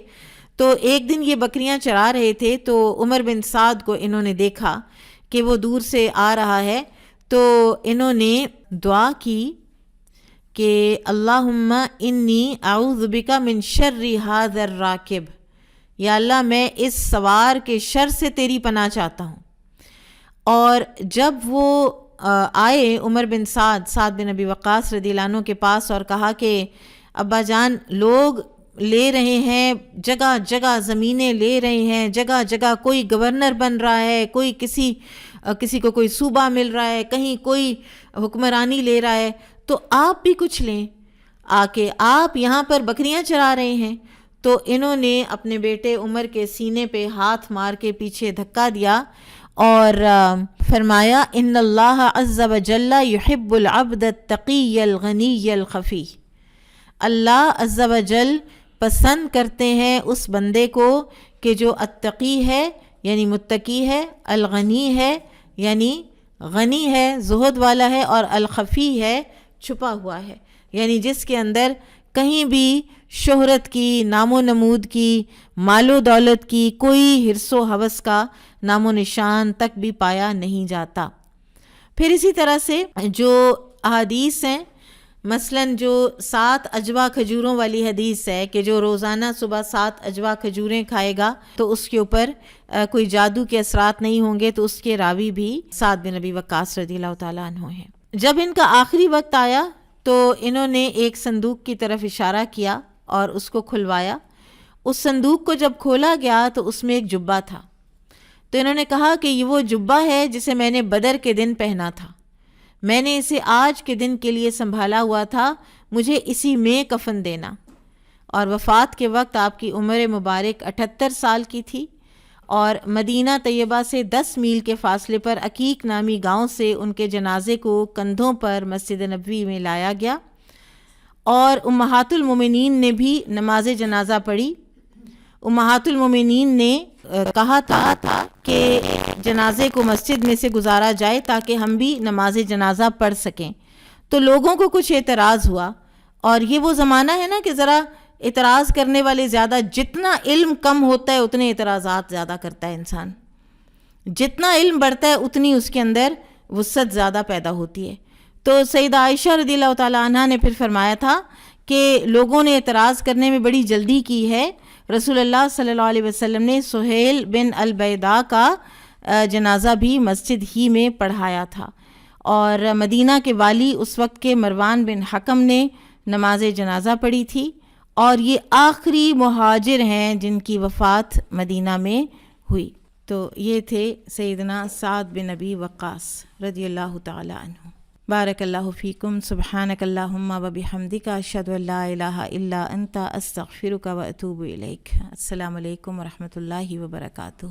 تو ایک دن یہ بکریاں چرا رہے تھے تو عمر بن سعد کو انہوں نے دیکھا کہ وہ دور سے آ رہا ہے، تو انہوں نے دعا کی کہ اللہم انی اعوذ بک من شر ھذا الراکب، یا اللہ میں اس سوار کے شر سے تیری پناہ چاہتا ہوں۔ اور جب وہ آئے عمر بن سعد بن ابی وقاص رضی اللہ عنہ کے پاس اور کہا کہ ابا جان لوگ لے رہے ہیں، جگہ جگہ زمینیں لے رہے ہیں، جگہ جگہ کوئی گورنر بن رہا ہے، کوئی کسی کو کوئی صوبہ مل رہا ہے، کہیں کوئی حکمرانی لے رہا ہے، تو آپ بھی کچھ لیں، آ کے آپ یہاں پر بکریاں چرا رہے ہیں۔ تو انہوں نے اپنے بیٹے عمر کے سینے پہ ہاتھ مار کے پیچھے دھکا دیا اور فرمایا ان اللہ عز وجل یحب العبد التقی الغنی الخفی، اللہ عز وجل پسند کرتے ہیں اس بندے کو کہ جو اتقی ہے یعنی متقی ہے، الغنی ہے یعنی غنی ہے، زہد والا ہے، اور الخفی ہے چھپا ہوا ہے، یعنی جس کے اندر کہیں بھی شہرت کی، نام و نمود کی، مال و دولت کی کوئی حرص و ہوس کا نام و نشان تک بھی پایا نہیں جاتا۔ پھر اسی طرح سے جو احادیث ہیں، مثلاً جو 7 اجوا کھجوروں والی حدیث ہے کہ جو روزانہ صبح 7 اجوا کھجوریں کھائے گا تو اس کے اوپر کوئی جادو کے اثرات نہیں ہوں گے، تو اس کے راوی بھی سعد بن ابی وقاص رضی اللہ تعالیٰ عنہ ہیں۔ جب ان کا آخری وقت آیا تو انہوں نے ایک صندوق کی طرف اشارہ کیا اور اس کو کھلوایا۔ اس صندوق کو جب کھولا گیا تو اس میں ایک جبہ تھا، تو انہوں نے کہا کہ یہ وہ جبہ ہے جسے میں نے بدر کے دن پہنا تھا، میں نے اسے آج کے دن کے لیے سنبھالا ہوا تھا، مجھے اسی میں کفن دینا۔ اور وفات کے وقت آپ کی عمر مبارک 78 سال کی تھی، اور مدینہ طیبہ سے 10 میل کے فاصلے پر عقیق نامی گاؤں سے ان کے جنازے کو کندھوں پر مسجد نبوی میں لایا گیا، اور امہات المومنین نے بھی نماز جنازہ پڑھی۔ امہات المومنین نے کہا تھا کہ جنازے کو مسجد میں سے گزارا جائے تاکہ ہم بھی نماز جنازہ پڑھ سکیں، تو لوگوں کو کچھ اعتراض ہوا، اور یہ وہ زمانہ ہے نا کہ ذرا اعتراض کرنے والے زیادہ، جتنا علم کم ہوتا ہے اتنے اعتراضات زیادہ کرتا ہے انسان، جتنا علم بڑھتا ہے اتنی اس کے اندر وسعت زیادہ پیدا ہوتی ہے۔ تو سیدہ عائشہ رضی اللہ تعالیٰ عنہ نے پھر فرمایا تھا کہ لوگوں نے اعتراض کرنے میں بڑی جلدی کی ہے، رسول اللہ صلی اللہ علیہ وسلم نے سہیل بن البیداء کا جنازہ بھی مسجد ہی میں پڑھایا تھا، اور مدینہ کے والی اس وقت کے مروان بن حکم نے نماز جنازہ پڑھی تھی، اور یہ آخری مہاجر ہیں جن کی وفات مدینہ میں ہوئی۔ تو یہ تھے سیدنا سعد بن ابی وقاص رضی اللہ تعالی عنہ۔ بارک اللہ فیکم، سبحانک اللہم و بحمدک، اشہد ان لا الہ الا انت، استغفرک و اتوب الیک۔ السلام علیکم و رحمۃ اللہ وبرکاتہ۔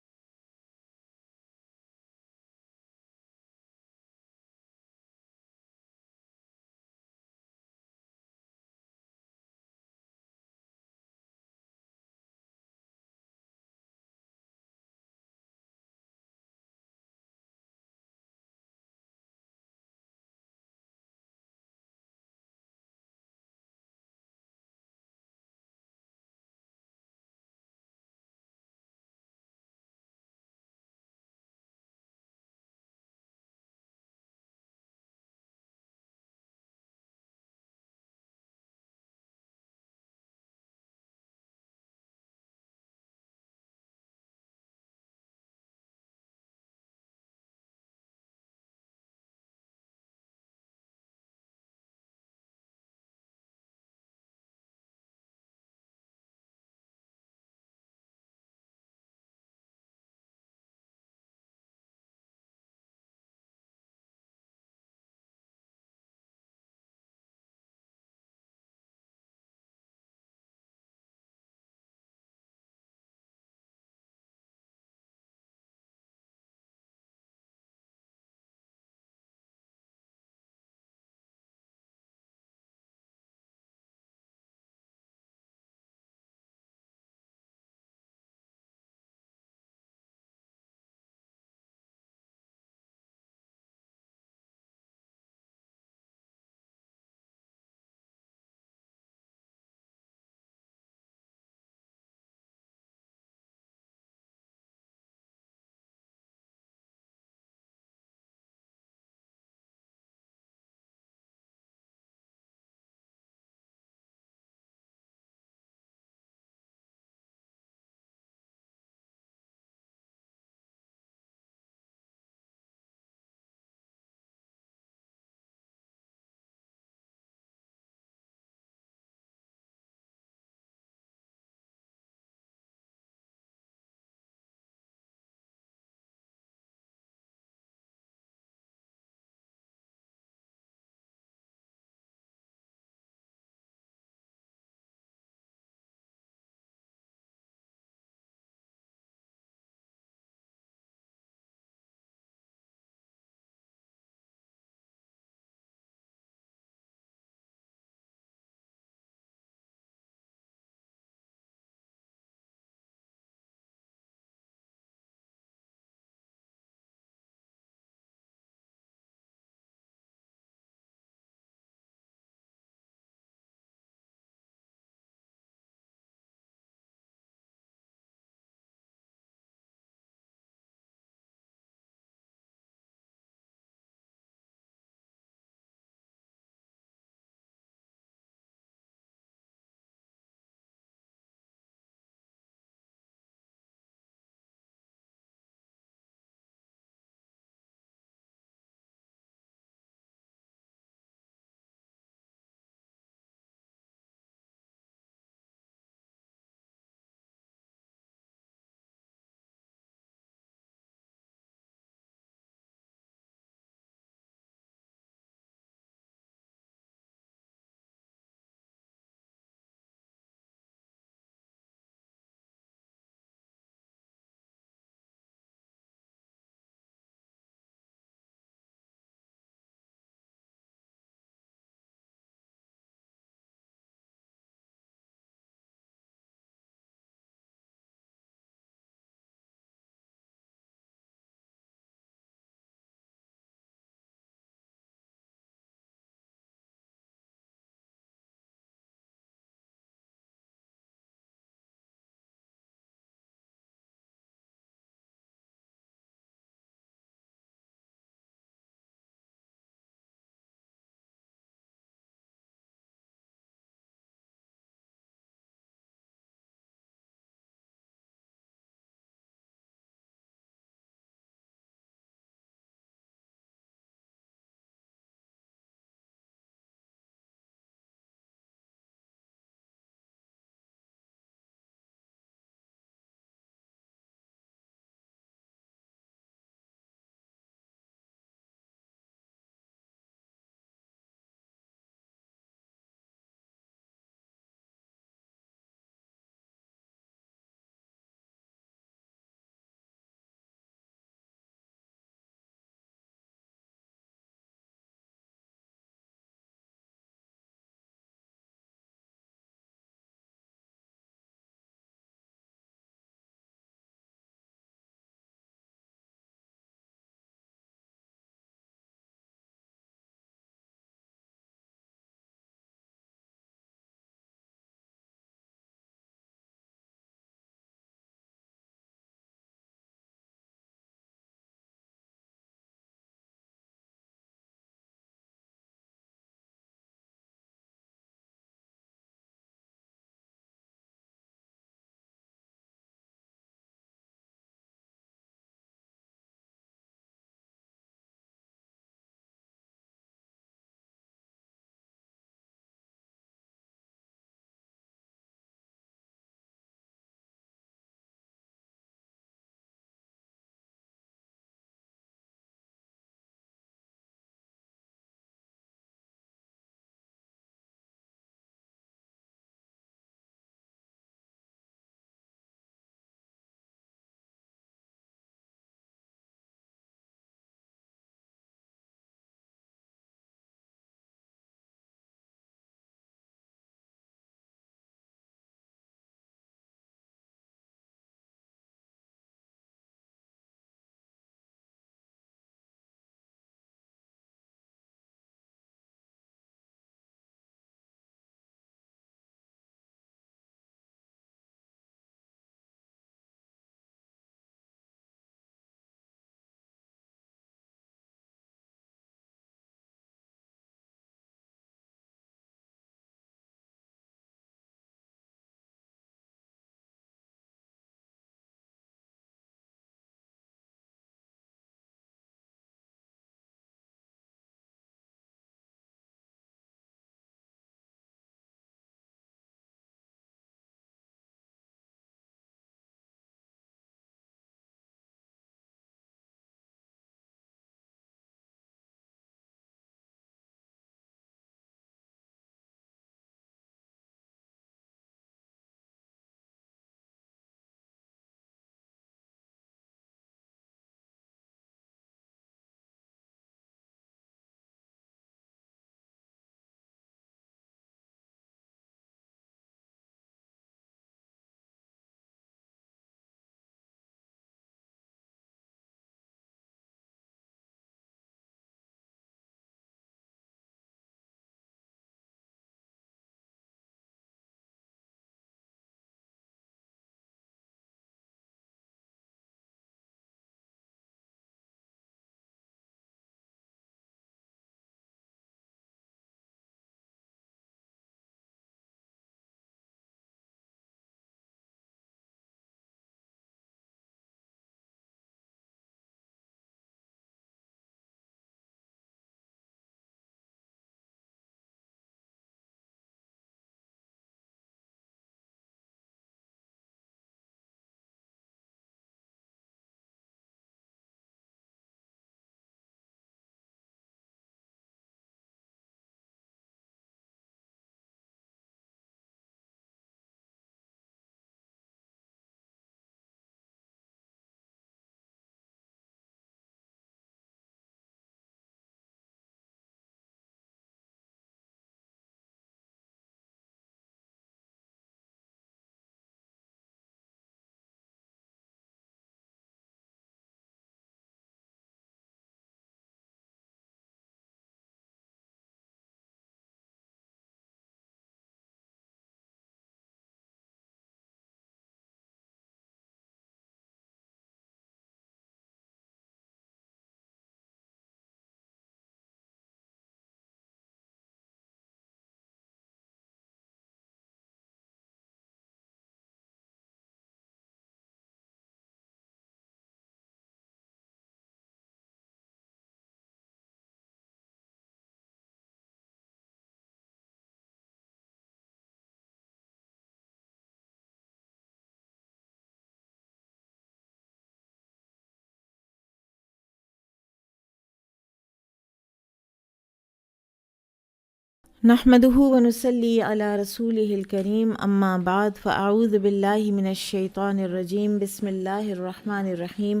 نحمده ونصلي على رسوله الكريم اما بعد فاعوذ بالله من الشيطان الرجيم بسم الله الرحمن الرحيم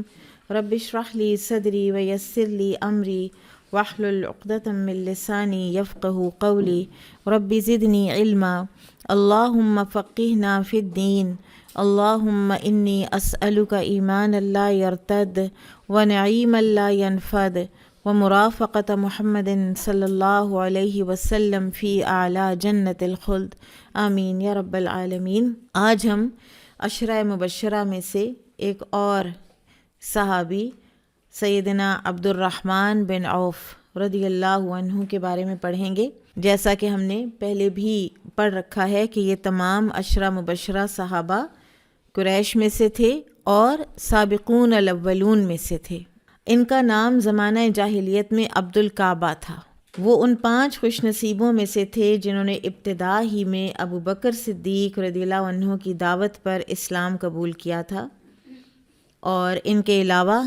رب اشرح لي صدري ويسر لي امري واحلل عقدة من لساني يفقهوا قولي رب زدني علما اللهم فقهنا في الدين اللهم إني أسألك إيمانا لا يرتد ونعيما لا ينفد ومرافقة محمد صلی اللہ علیہ وسلم فی اعلیٰ جنت الخلد آمین یا رب العالمین۔ آج ہم عشرہ مبشرہ میں سے ایک اور صحابی سیدنا عبد الرحمن بن عوف رضی اللہ عنہ کے بارے میں پڑھیں گے۔ جیسا کہ ہم نے پہلے بھی پڑھ رکھا ہے کہ یہ تمام عشرہ مبشرہ صحابہ قریش میں سے تھے اور سابقون الاولون میں سے تھے۔ ان کا نام زمانہ جاہلیت میں عبد الکعبہ تھا۔ وہ ان 5 خوش نصیبوں میں سے تھے جنہوں نے ابتدا ہی میں ابو بکر صدیق رضی اللہ عنہ کی دعوت پر اسلام قبول کیا تھا، اور ان کے علاوہ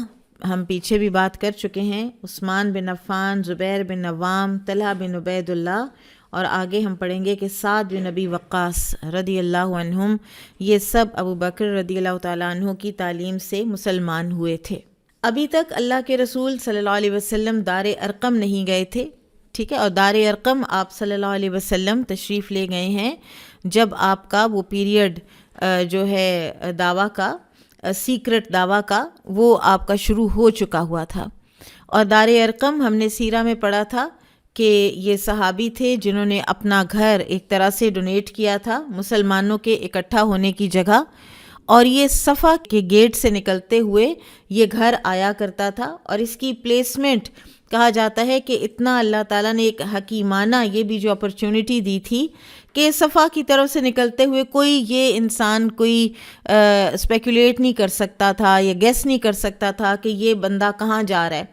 ہم پیچھے بھی بات کر چکے ہیں عثمان بن عفان، زبیر بن عوام، طلحہ بن عبید اللہ، اور آگے ہم پڑھیں گے کہ سعد بن ابی وقاص رضی اللہ عنہم، یہ سب ابو بکر رضی اللہ تعالیٰ عنہ کی تعلیم سے مسلمان ہوئے تھے۔ ابھی تک اللہ کے رسول صلی اللہ علیہ وسلم دار ارقم نہیں گئے تھے، ٹھیک ہے، اور دار ارقم آپ صلی اللہ علیہ وسلم تشریف لے گئے ہیں جب آپ کا وہ پیریڈ جو ہے دعویٰ کا، سیکرٹ دعویٰ کا، وہ آپ کا شروع ہو چکا ہوا تھا۔ اور دار ارقم ہم نے سیرہ میں پڑھا تھا کہ یہ صحابی تھے جنہوں نے اپنا گھر ایک طرح سے ڈونیٹ کیا تھا مسلمانوں کے اکٹھا ہونے کی جگہ، اور یہ صفا کے گیٹ سے نکلتے ہوئے یہ گھر آیا کرتا تھا، اور اس کی پلیسمنٹ کہا جاتا ہے کہ اتنا اللہ تعالیٰ نے ایک حکیمانہ یہ بھی جو اپرچونٹی دی تھی کہ صفا کی طرف سے نکلتے ہوئے کوئی یہ انسان کوئی اسپیکولیٹ نہیں کر سکتا تھا یا گیس نہیں کر سکتا تھا کہ یہ بندہ کہاں جا رہا ہے،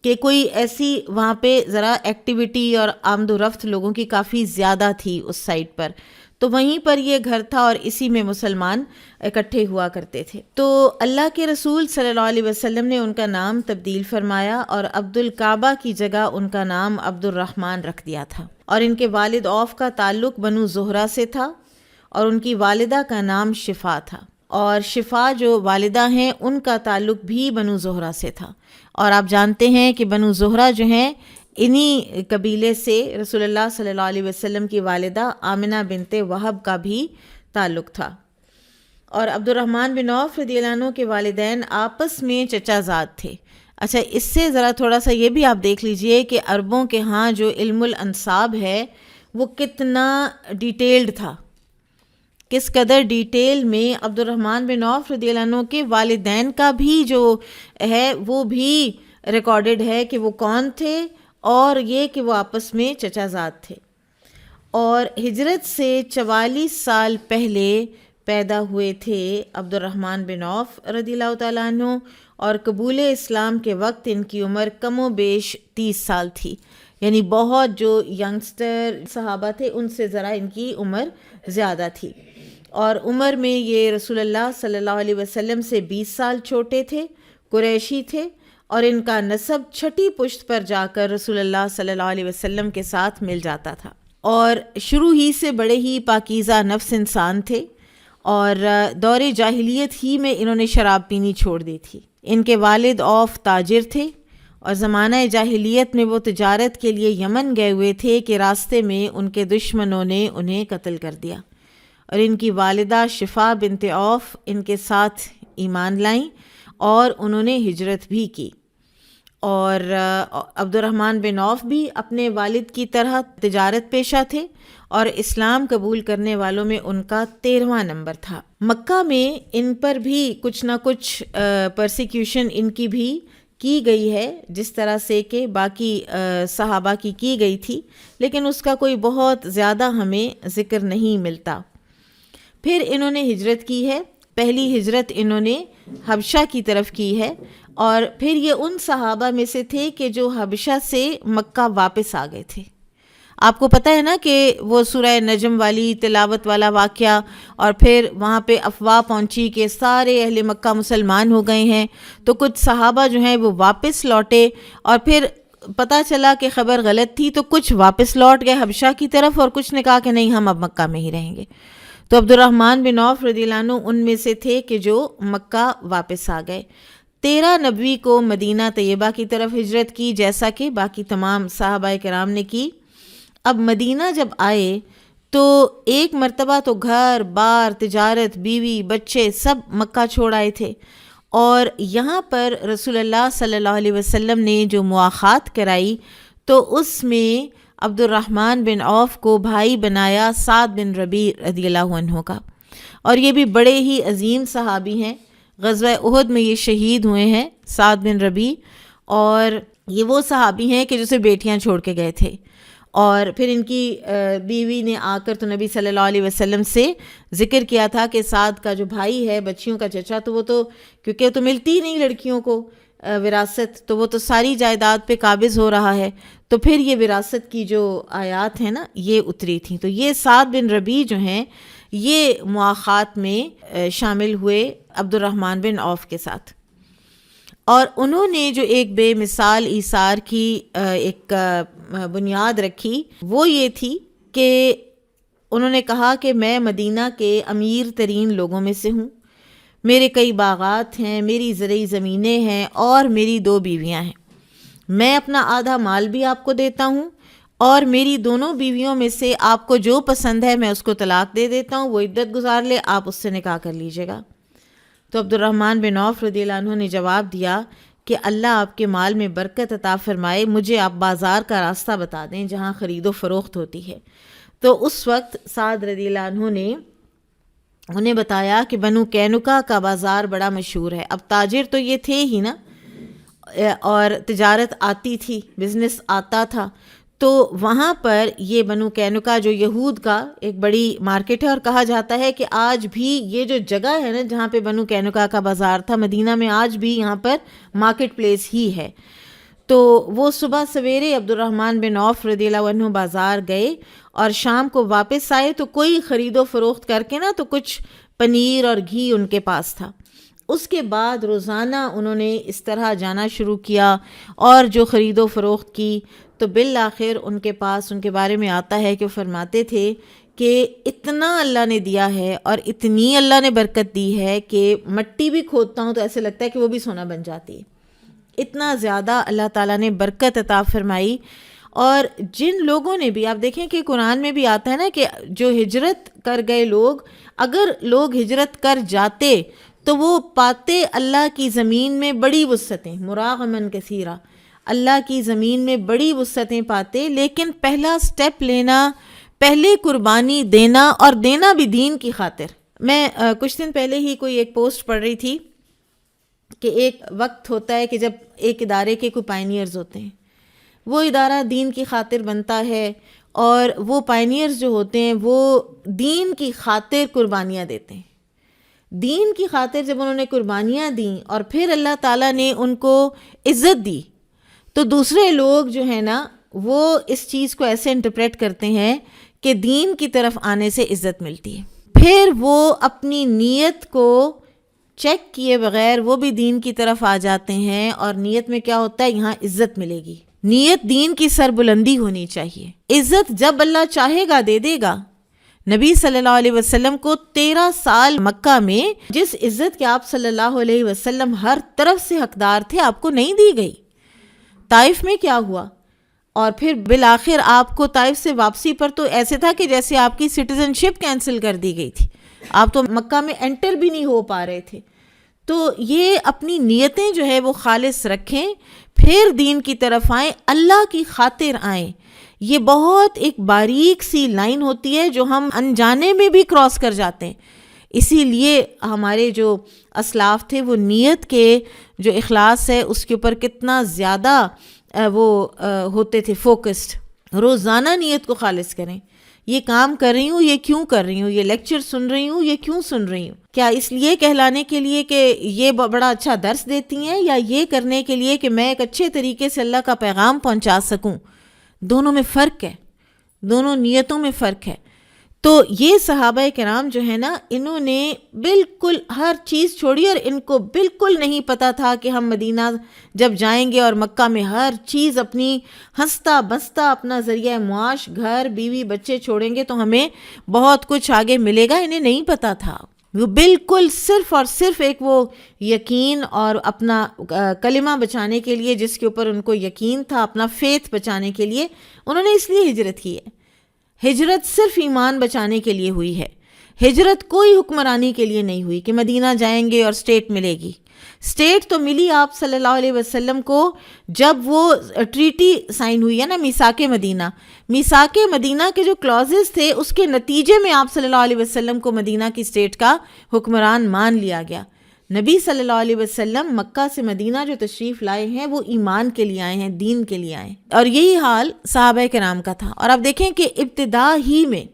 کہ کوئی ایسی وہاں پہ ذرا ایکٹیویٹی اور آمد و رفت لوگوں کی کافی زیادہ تھی اس سائٹ پر، تو وہیں پر یہ گھر تھا اور اسی میں مسلمان اکٹھے ہوا کرتے تھے۔ تو اللہ کے رسول صلی اللہ علیہ وسلم نے ان کا نام تبدیل فرمایا اور عبد الکعبہ کی جگہ ان کا نام عبد الرحمن رکھ دیا تھا، اور ان کے والد عوف کا تعلق بنو زہرہ سے تھا، اور ان کی والدہ کا نام شفا تھا، اور شفا جو والدہ ہیں ان کا تعلق بھی بنو زہرہ سے تھا۔ اور آپ جانتے ہیں کہ بنو زہرہ جو ہیں انہی قبیلے سے رسول اللہ صلی اللہ علیہ وسلم کی والدہ آمنہ بنت وہب کا بھی تعلق تھا۔ اور عبد الرحمن بن عوف رضی اللہ عنہ کے والدین آپس میں چچا زاد تھے۔ اچھا، اس سے ذرا تھوڑا سا یہ بھی آپ دیکھ لیجئے کہ عربوں کے ہاں جو علم الانساب ہے وہ کتنا ڈیٹیلڈ تھا، کس قدر ڈیٹیل میں عبد الرحمن بن عوف رضی اللہ عنہ کے والدین کا بھی جو ہے وہ بھی ریکارڈڈ ہے کہ وہ کون تھے، اور یہ کہ وہ آپس میں چچا زاد تھے، اور ہجرت سے 44 سال پہلے پیدا ہوئے تھے عبد الرحمن بن عوف رضی اللہ تعالیٰ عنہ، اور قبول اسلام کے وقت ان کی عمر کم و بیش 30 سال تھی، یعنی بہت جو ینگسٹر صحابہ تھے ان سے ذرا ان کی عمر زیادہ تھی، اور عمر میں یہ رسول اللہ صلی اللہ علیہ وسلم سے 20 سال چھوٹے تھے، قریشی تھے، اور ان کا نسب چھٹی پشت پر جا کر رسول اللہ صلی اللہ علیہ وسلم کے ساتھ مل جاتا تھا، اور شروع ہی سے بڑے ہی پاکیزہ نفس انسان تھے، اور دور جاہلیت ہی میں انہوں نے شراب پینی چھوڑ دی تھی۔ ان کے والد عوف تاجر تھے، اور زمانہ جاہلیت میں وہ تجارت کے لیے یمن گئے ہوئے تھے کہ راستے میں ان کے دشمنوں نے انہیں قتل کر دیا، اور ان کی والدہ شفا بنت عوف ان کے ساتھ ایمان لائیں اور انہوں نے ہجرت بھی کی، اور عبد الرحمن بن عوف بھی اپنے والد کی طرح تجارت پیشہ تھے، اور اسلام قبول کرنے والوں میں ان کا 13واں نمبر تھا۔ مکہ میں ان پر بھی کچھ نہ کچھ پرسیکیوشن ان کی بھی کی گئی ہے، جس طرح سے کہ باقی صحابہ کی گئی تھی، لیکن اس کا کوئی بہت زیادہ ہمیں ذکر نہیں ملتا۔ پھر انہوں نے ہجرت کی ہے، پہلی ہجرت انہوں نے حبشہ کی طرف کی ہے، اور پھر یہ ان صحابہ میں سے تھے کہ جو حبشہ سے مکہ واپس آ گئے تھے۔ آپ کو پتہ ہے نا کہ وہ سورہ نجم والی تلاوت والا واقعہ، اور پھر وہاں پہ افواہ پہنچی کہ سارے اہل مکہ مسلمان ہو گئے ہیں، تو کچھ صحابہ جو ہیں وہ واپس لوٹے، اور پھر پتہ چلا کہ خبر غلط تھی تو کچھ واپس لوٹ گئے حبشہ کی طرف، اور کچھ نے کہا کہ نہیں ہم اب مکہ میں ہی رہیں گے. تو عبد الرحمن بن عوف رضی اللہ عنہ ان میں سے تھے کہ جو مکہ واپس آ گئے. 13 نبوی کو مدینہ طیبہ کی طرف ہجرت کی، جیسا کہ باقی تمام صحابہ کرام نے کی. اب مدینہ جب آئے تو ایک مرتبہ تو گھر بار، تجارت، بیوی، بچے سب مکہ چھوڑ آئے تھے، اور یہاں پر رسول اللہ صلی اللہ علیہ وسلم نے جو مواخات کرائی تو اس میں عبد الرحمن بن عوف کو بھائی بنایا سعد بن ربیع رضی اللہ عنہ کا. اور یہ بھی بڑے ہی عظیم صحابی ہیں، غزوہ احد میں یہ شہید ہوئے ہیں سعد بن ربیع، اور یہ وہ صحابی ہیں کہ جسے بیٹیاں چھوڑ کے گئے تھے. اور پھر ان کی بیوی نے آ کر تو نبی صلی اللہ علیہ وسلم سے ذکر کیا تھا کہ سعد کا جو بھائی ہے، بچیوں کا چچا، تو وہ تو کیونکہ تو ملتی ہی نہیں لڑکیوں کو وراثت، تو وہ تو ساری جائیداد پہ قابض ہو رہا ہے. تو پھر یہ وراثت کی جو آیات ہیں نا یہ اتری تھیں. تو یہ سعد بن ربیع جو ہیں یہ مواخات میں شامل ہوئے عبد الرحمن بن عوف کے ساتھ، اور انہوں نے جو ایک بے مثال ایثار کی ایک بنیاد رکھی وہ یہ تھی کہ انہوں نے کہا کہ میں مدینہ کے امیر ترین لوگوں میں سے ہوں، میرے کئی باغات ہیں، میری زرعی زمینیں ہیں، اور میری 2 بیویاں ہیں. میں اپنا آدھا مال بھی آپ کو دیتا ہوں، اور میری دونوں بیویوں میں سے آپ کو جو پسند ہے میں اس کو طلاق دے دیتا ہوں، وہ عدت گزار لے، آپ اس سے نکاح کر لیجیے گا. تو عبد الرحمن بن عوف رضی اللہ عنہ نے جواب دیا کہ اللہ آپ کے مال میں برکت عطا فرمائے، مجھے آپ بازار کا راستہ بتا دیں جہاں خرید و فروخت ہوتی ہے. تو اس وقت سعد رضی اللہ عنہ نے انہیں بتایا کہ بنو قینقاع کا بازار بڑا مشہور ہے. اب تاجر تو یہ تھے ہی نا، اور تجارت آتی تھی، بزنس آتا تھا، تو وہاں پر یہ بنو قینقاع جو یہود کا ایک بڑی مارکیٹ ہے، اور کہا جاتا ہے کہ آج بھی یہ جو جگہ ہے نا جہاں پہ بنو قینقاع کا بازار تھا مدینہ میں، آج بھی یہاں پر مارکیٹ پلیس ہی ہے. تو وہ صبح سویرے عبد الرحمن بن عوف رضی اللہ عنہ بازار گئے، اور شام کو واپس آئے تو کوئی خرید و فروخت کر کے نا تو کچھ پنیر اور گھی ان کے پاس تھا. اس کے بعد روزانہ انہوں نے اس طرح جانا شروع کیا اور جو خرید و فروخت کی، تو بالآخر ان کے پاس ان کے بارے میں آتا ہے کہ وہ فرماتے تھے کہ اتنا اللہ نے دیا ہے اور اتنی اللہ نے برکت دی ہے کہ مٹی بھی کھودتا ہوں تو ایسے لگتا ہے کہ وہ بھی سونا بن جاتی ہے. اتنا زیادہ اللہ تعالیٰ نے برکت عطا فرمائی. اور جن لوگوں نے بھی، آپ دیکھیں کہ قرآن میں بھی آتا ہے نا کہ جو ہجرت کر گئے لوگ، اگر لوگ ہجرت کر جاتے تو وہ پاتے اللہ کی زمین میں بڑی وسعتیں، مراغمن کثیرہ، اللہ کی زمین میں بڑی وسعتیں پاتے، لیکن پہلا سٹیپ لینا، پہلے قربانی دینا، اور دینا بھی دین کی خاطر. میں کچھ دن پہلے ہی کوئی ایک پوسٹ پڑھ رہی تھی کہ ایک وقت ہوتا ہے کہ جب ایک ادارے کے کوئی پائنیئرز ہوتے ہیں، وہ ادارہ دین کی خاطر بنتا ہے، اور وہ پائنیئرز جو ہوتے ہیں وہ دین کی خاطر قربانیاں دیتے ہیں. دین کی خاطر جب انہوں نے قربانیاں دیں اور پھر اللہ تعالیٰ نے ان کو عزت دی، تو دوسرے لوگ جو ہیں نا وہ اس چیز کو ایسے انٹرپریٹ کرتے ہیں کہ دین کی طرف آنے سے عزت ملتی ہے. پھر وہ اپنی نیت کو چیک کیے بغیر وہ بھی دین کی طرف آ جاتے ہیں، اور نیت میں کیا ہوتا ہے، یہاں عزت ملے گی. نیت دین کی سربلندی ہونی چاہیے. عزت جب اللہ چاہے گا دے دے گا. نبی صلی اللہ علیہ وسلم کو 13 سال مکہ میں جس عزت کے آپ صلی اللہ علیہ وسلم ہر طرف سے حقدار تھے آپ کو نہیں دی گئی. طائف میں کیا ہوا، اور پھر بالآخر آپ کو طائف سے واپسی پر تو ایسے تھا کہ جیسے آپ کی سٹیزن شپ کینسل کر دی گئی تھی، آپ تو مکہ میں انٹر بھی نہیں ہو پا رہے تھے. تو یہ اپنی نیتیں جو ہے وہ خالص رکھیں، پھر دین کی طرف آئیں، اللہ کی خاطر آئیں. یہ بہت ایک باریک سی لائن ہوتی ہے جو ہم انجانے میں بھی کراس کر جاتے ہیں. اسی لیے ہمارے جو اسلاف تھے وہ نیت کے جو اخلاص ہے اس کے اوپر کتنا زیادہ وہ ہوتے تھے فوکسڈ. روزانہ نیت کو خالص کریں. یہ کام کر رہی ہوں، یہ کیوں کر رہی ہوں، یہ لیکچر سن رہی ہوں، یہ کیوں سن رہی ہوں، کیا اس لیے کہلانے کے لیے کہ یہ بڑا اچھا درس دیتی ہیں، یا یہ کرنے کے لیے کہ میں ایک اچھے طریقے سے اللہ کا پیغام پہنچا سکوں. دونوں میں فرق ہے، دونوں نیتوں میں فرق ہے. تو یہ صحابہ کرام جو ہے نا، انہوں نے بالکل ہر چیز چھوڑی، اور ان کو بالکل نہیں پتہ تھا کہ ہم مدینہ جب جائیں گے اور مکہ میں ہر چیز اپنی ہنستا بستا اپنا ذریعہ معاش، گھر بیوی بچے چھوڑیں گے تو ہمیں بہت کچھ آگے ملے گا. انہیں نہیں پتہ تھا. وہ بالکل صرف اور صرف ایک وہ یقین اور اپنا کلمہ بچانے کے لیے، جس کے اوپر ان کو یقین تھا، اپنا فیتھ بچانے کے لیے انہوں نے اس لیے ہجرت کی ہے. ہجرت صرف ایمان بچانے کے لیے ہوئی ہے. ہجرت کوئی حکمرانی کے لیے نہیں ہوئی کہ مدینہ جائیں گے اور سٹیٹ ملے گی. سٹیٹ تو ملی آپ صلی اللہ علیہ وسلم کو جب وہ ٹریٹی سائن ہوئی ہے نا، میثاق مدینہ. میثاق مدینہ کے جو کلازز تھے، اس کے نتیجے میں آپ صلی اللہ علیہ وسلم کو مدینہ کی سٹیٹ کا حکمران مان لیا گیا. نبی صلی اللہ علیہ وسلم مکہ سے مدینہ جو تشریف لائے ہیں وہ ایمان کے لیے آئے ہیں، دین کے لیے آئے ہیں. اور یہی حال صحابہ کرام کا تھا. اور آپ دیکھیں کہ ابتدا ہی میں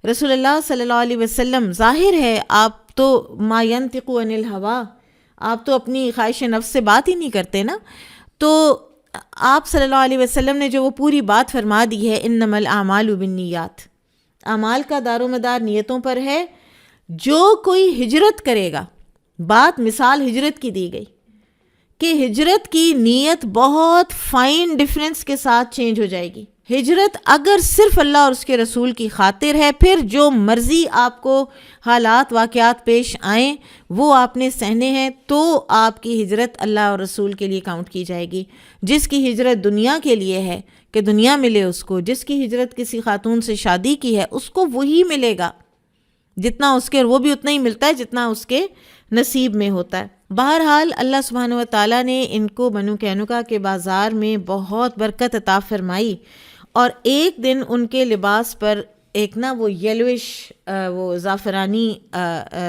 رسول اللہ صلی اللہ علیہ وسلم، ظاہر ہے آپ تو ما ینطق عن الہوا، آپ تو اپنی خواہش نفس سے بات ہی نہیں کرتے نا. تو آپ صلی اللہ علیہ وسلم نے جو وہ پوری بات فرما دی ہے، انما الاعمال بالنیات، اعمال کا دار و مدار نیتوں پر ہے. جو کوئی ہجرت کرے گا، بات مثال ہجرت کی دی گئی کہ ہجرت کی نیت بہت فائن ڈفرینس کے ساتھ چینج ہو جائے گی. ہجرت اگر صرف اللہ اور اس کے رسول کی خاطر ہے، پھر جو مرضی آپ کو حالات واقعات پیش آئیں وہ آپ نے سہنے ہیں، تو آپ کی ہجرت اللہ اور رسول کے لیے کاؤنٹ کی جائے گی. جس کی ہجرت دنیا کے لیے ہے کہ دنیا ملے اس کو، جس کی ہجرت کسی خاتون سے شادی کی ہے اس کو وہی ملے گا، جتنا اس کے، وہ بھی اتنا ہی ملتا ہے جتنا اس کے نصیب میں ہوتا ہے. بہرحال اللہ سبحانہ و تعالیٰ نے ان کو بنو قینقاع کے بازار میں بہت برکت عطا فرمائی، اور ایک دن ان کے لباس پر ایک نا وہ یلوش وہ زعفرانی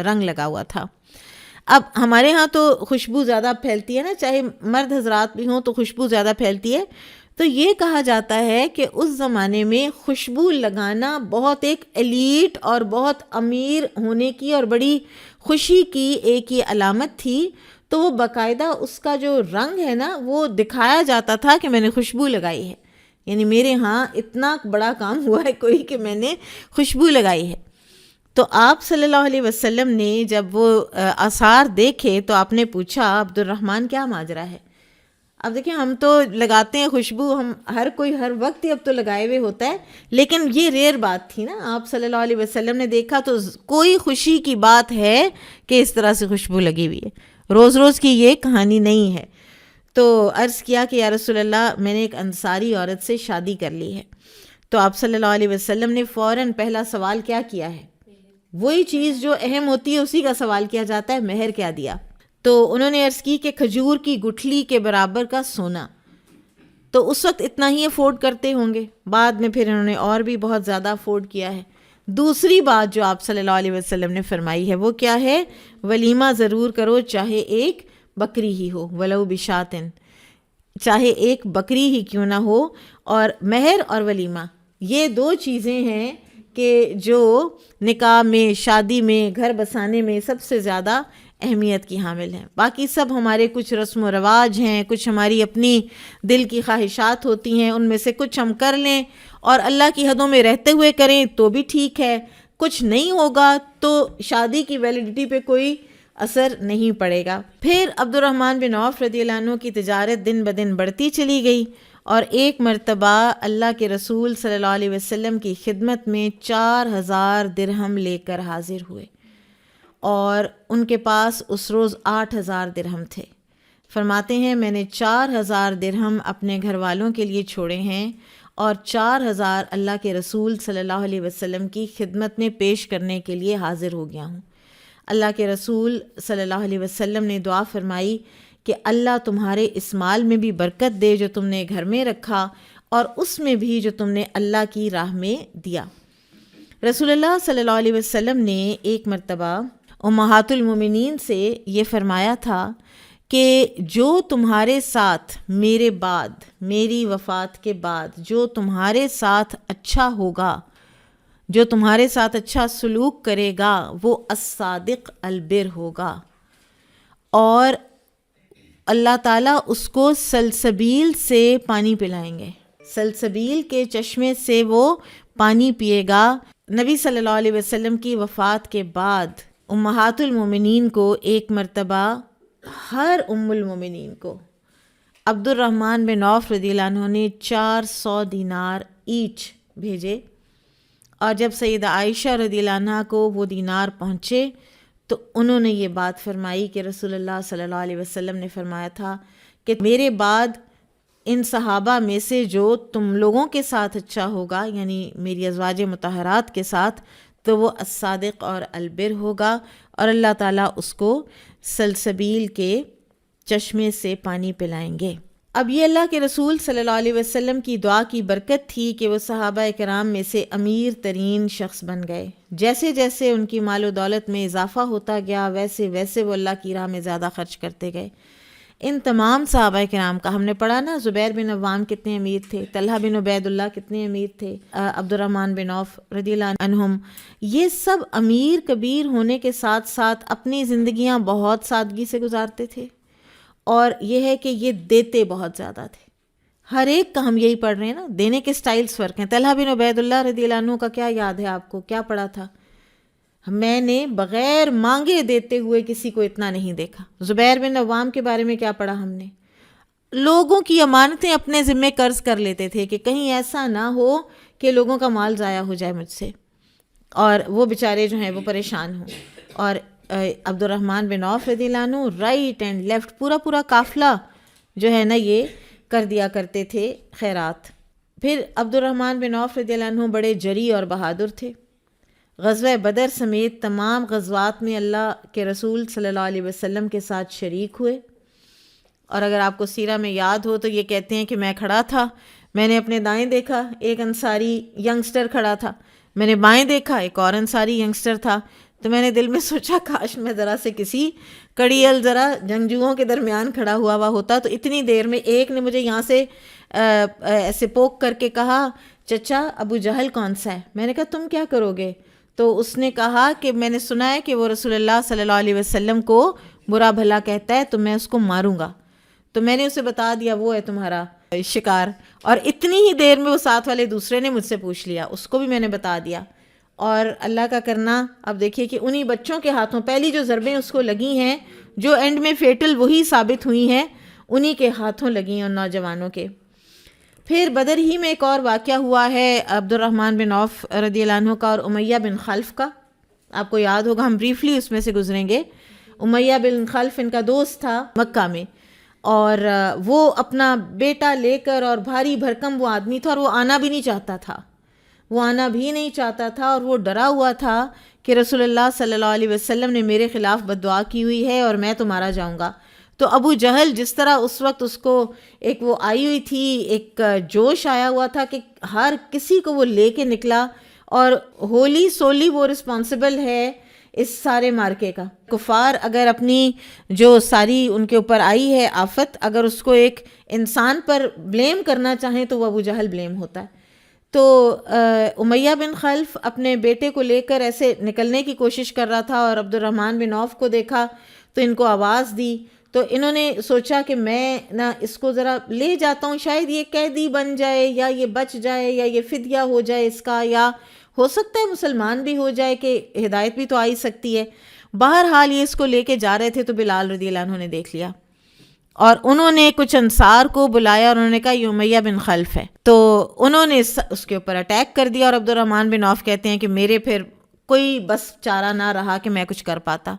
رنگ لگا ہوا تھا. اب ہمارے ہاں تو خوشبو زیادہ پھیلتی ہے نا، چاہے مرد حضرات بھی ہوں تو خوشبو زیادہ پھیلتی ہے. تو یہ کہا جاتا ہے کہ اس زمانے میں خوشبو لگانا بہت ایک ایلیٹ اور بہت امیر ہونے کی اور بڑی خوشی کی ایک یہ علامت تھی. تو وہ باقاعدہ اس کا جو رنگ ہے نا وہ دکھایا جاتا تھا کہ میں نے خوشبو لگائی ہے، یعنی میرے ہاں اتنا بڑا کام ہوا ہے کوئی کہ میں نے خوشبو لگائی ہے. تو آپ صلی اللہ علیہ وسلم نے جب وہ آثار دیکھے تو آپ نے پوچھا، عبد الرحمن کیا ماجرا ہے؟ اب دیکھیں ہم تو لگاتے ہیں خوشبو، ہم ہر کوئی ہر وقت ہی اب تو لگائے ہوئے ہوتا ہے، لیکن یہ ریئر بات تھی نا. آپ صلی اللہ علیہ وسلم نے دیکھا تو کوئی خوشی کی بات ہے کہ اس طرح سے خوشبو لگی ہوئی ہے، روز روز کی یہ کہانی نہیں ہے. تو عرض کیا کہ یا رسول اللہ، میں نے ایک انصاری عورت سے شادی کر لی ہے. تو آپ صلی اللہ علیہ وسلم نے فوراً پہلا سوال کیا کیا ہے؟ وہی چیز جو اہم ہوتی ہے اسی کا سوال کیا جاتا ہے، مہر کیا دیا؟ تو انہوں نے عرض کی کہ کھجور کی گٹھلی کے برابر کا سونا. تو اس وقت اتنا ہی افورڈ کرتے ہوں گے، بعد میں پھر انہوں نے اور بھی بہت زیادہ افورڈ کیا ہے. دوسری بات جو آپ صلی اللہ علیہ وسلم نے فرمائی ہے وہ کیا ہے؟ ولیمہ ضرور کرو، چاہے ایک بکری ہی ہو، ولو بشاتن، چاہے ایک بکری ہی کیوں نہ ہو. اور مہر اور ولیمہ یہ دو چیزیں ہیں کہ جو نکاح میں، شادی میں، گھر بسانے میں سب سے زیادہ اہمیت کی حامل ہیں. باقی سب ہمارے کچھ رسم و رواج ہیں، کچھ ہماری اپنی دل کی خواہشات ہوتی ہیں، ان میں سے کچھ ہم کر لیں اور اللہ کی حدوں میں رہتے ہوئے کریں تو بھی ٹھیک ہے. کچھ نہیں ہوگا تو شادی کی ویلیڈیٹی پہ کوئی اثر نہیں پڑے گا. پھر عبد الرحمن بن عوف رضی اللہ عنہ کی تجارت دن بدن بڑھتی چلی گئی، اور ایک مرتبہ اللہ کے رسول صلی اللہ علیہ وسلم کی خدمت میں 4000 درہم لے کر حاضر ہوئے، اور ان کے پاس اس روز 8000 درہم تھے. فرماتے ہیں میں نے 4000 درہم اپنے گھر والوں کے لیے چھوڑے ہیں، اور 4000 اللہ کے رسول صلی اللہ علیہ وسلم کی خدمت میں پیش کرنے کے لیے حاضر ہو گیا ہوں. اللہ کے رسول صلی اللہ علیہ وسلم نے دعا فرمائی کہ اللہ تمہارے اس مال میں بھی برکت دے جو تم نے گھر میں رکھا، اور اس میں بھی جو تم نے اللہ کی راہ میں دیا. رسول اللہ صلی اللہ علیہ وسلم نے ایک مرتبہ امہات المومنین سے یہ فرمایا تھا کہ جو تمہارے ساتھ میرے بعد، میری وفات کے بعد جو تمہارے ساتھ اچھا ہوگا، جو تمہارے ساتھ اچھا سلوک کرے گا، وہ الصادق البر ہوگا، اور اللہ تعالیٰ اس کو سلسبیل سے پانی پلائیں گے. سلسبیل کے چشمے سے وہ پانی پیے گا. نبی صلی اللہ علیہ وسلم کی وفات کے بعد امہات المومنین کو ایک مرتبہ ہر ام المومنین کو عبد الرحمن بن عوف رضی اللہ عنہ نے 400 دینار ایچ بھیجے، اور جب سیدہ عائشہ رضی اللہ عنہ کو وہ دینار پہنچے تو انہوں نے یہ بات فرمائی کہ رسول اللہ صلی اللہ علیہ وسلم نے فرمایا تھا کہ میرے بعد ان صحابہ میں سے جو تم لوگوں کے ساتھ اچھا ہوگا، یعنی میری ازواج مطہرات کے ساتھ، تو وہ الصادق اور البر ہوگا، اور اللہ تعالیٰ اس کو سلسبیل کے چشمے سے پانی پلائیں گے۔ اب یہ اللہ کے رسول صلی اللہ علیہ وسلم کی دعا کی برکت تھی کہ وہ صحابہ کرام میں سے امیر ترین شخص بن گئے۔ جیسے جیسے ان کی مال و دولت میں اضافہ ہوتا گیا ویسے ویسے وہ اللہ کی راہ میں زیادہ خرچ کرتے گئے۔ ان تمام صحابہ کرام کا ہم نے پڑھا نا، زبیر بن عوام کتنے امیر تھے، طلحہ بن عبید اللہ کتنے امیر تھے، عبد الرحمن بن عوف رضی اللہ عنہم، یہ سب امیر کبیر ہونے کے ساتھ ساتھ اپنی زندگیاں بہت سادگی سے گزارتے تھے، اور یہ ہے کہ یہ دیتے بہت زیادہ تھے۔ ہر ایک کا ہم یہی پڑھ رہے ہیں نا، دینے کے سٹائلز فرق ہیں۔ طلحہ بن عبید اللہ رضی اللہ عنہ کا کیا یاد ہے آپ کو، کیا پڑھا تھا؟ میں نے بغیر مانگے دیتے ہوئے کسی کو اتنا نہیں دیکھا۔ زبیر بن عوام کے بارے میں کیا پڑھا ہم نے؟ لوگوں کی امانتیں اپنے ذمے قرض کر لیتے تھے کہ کہیں ایسا نہ ہو کہ لوگوں کا مال ضائع ہو جائے مجھ سے، اور وہ بیچارے جو ہیں وہ پریشان ہوں۔ اور عبد الرحمن بن عوف رضی اللہ عنہ رائٹ اینڈ لیفٹ پورا قافلہ جو ہے نا یہ کر دیا کرتے تھے خیرات۔ پھر عبد الرحمن بن عوف رضی اللہ عنہ بڑے جری اور بہادر تھے۔ غزوہ بدر سمیت تمام غزوات میں اللہ کے رسول صلی اللہ علیہ وسلم کے ساتھ شریک ہوئے، اور اگر آپ کو سیرہ میں یاد ہو تو یہ کہتے ہیں کہ میں کھڑا تھا، میں نے اپنے دائیں دیکھا ایک انصاری ینگسٹر کھڑا تھا، میں نے بائیں دیکھا ایک اور انصاری ینگسٹر تھا، تو میں نے دل میں سوچا کاش میں ذرا سے کسی کڑیل ذرا جنگجوؤں کے درمیان کھڑا ہوا ہوتا تو اتنی دیر میں ایک نے مجھے یہاں سے ایسے پوک کر کے کہا چچا ابو جہل کون سا ہے؟ میں نے کہا تم کیا کرو گے؟ تو اس نے کہا کہ میں نے سنا ہے کہ وہ رسول اللہ صلی اللہ علیہ وسلم کو برا بھلا کہتا ہے تو میں اس کو ماروں گا۔ تو میں نے اسے بتا دیا وہ ہے تمہارا شکار، اور اتنی ہی دیر میں وہ ساتھ والے دوسرے نے مجھ سے پوچھ لیا، اس کو بھی میں نے بتا دیا۔ اور اللہ کا کرنا اب دیکھیے کہ انہی بچوں کے ہاتھوں پہلی جو ضربیں اس کو لگی ہیں جو اینڈ میں فیٹل وہی ثابت ہوئی ہیں، انہی کے ہاتھوں لگی ہیں ان نوجوانوں کے۔ پھر بدر ہی میں ایک اور واقعہ ہوا ہے عبد الرحمن بن عوف رضی اللہ عنہ کا اور امیہ بن خلف کا، آپ کو یاد ہوگا، ہم بریفلی اس میں سے گزریں گے۔ امیہ بن خلف ان کا دوست تھا مکہ میں، اور وہ اپنا بیٹا لے کر، اور بھاری بھرکم وہ آدمی تھا، اور وہ آنا بھی نہیں چاہتا تھا، اور وہ ڈرا ہوا تھا کہ رسول اللہ صلی اللہ علیہ وسلم نے میرے خلاف بد دعا کی ہوئی ہے اور میں تو مارا جاؤں گا۔ تو ابو جہل جس طرح اس وقت اس کو ایک وہ آئی ہوئی تھی، ایک جوش آیا ہوا تھا کہ ہر کسی کو وہ لے کے نکلا، اور ہولی سولی وہ رسپانسبل ہے اس سارے مارکے کا۔ کفار اگر اپنی جو ساری ان کے اوپر آئی ہے آفت، اگر اس کو ایک انسان پر بلیم کرنا چاہیں تو وہ ابو جہل بلیم ہوتا ہے۔ تو امیہ بن خلف اپنے بیٹے کو لے کر ایسے نکلنے کی کوشش کر رہا تھا، اور عبد الرحمن بن عوف کو دیکھا تو ان کو آواز دی، تو انہوں نے سوچا کہ میں نا اس کو ذرا لے جاتا ہوں، شاید یہ قیدی بن جائے یا یہ بچ جائے یا یہ فدیہ ہو جائے اس کا، یا ہو سکتا ہے مسلمان بھی ہو جائے کہ ہدایت بھی تو آ ہی سکتی ہے۔ بہرحال یہ اس کو لے کے جا رہے تھے تو بلال رضی اللہ عنہ نے دیکھ لیا، اور انہوں نے کچھ انصار کو بلایا اور انہوں نے کہا یہ امیہ بن خلف ہے، تو انہوں نے اس کے اوپر اٹیک کر دیا، اور عبد الرحمن بن عوف کہتے ہیں کہ میرے پھر کوئی بس چارہ نہ رہا کہ میں کچھ کر پاتا،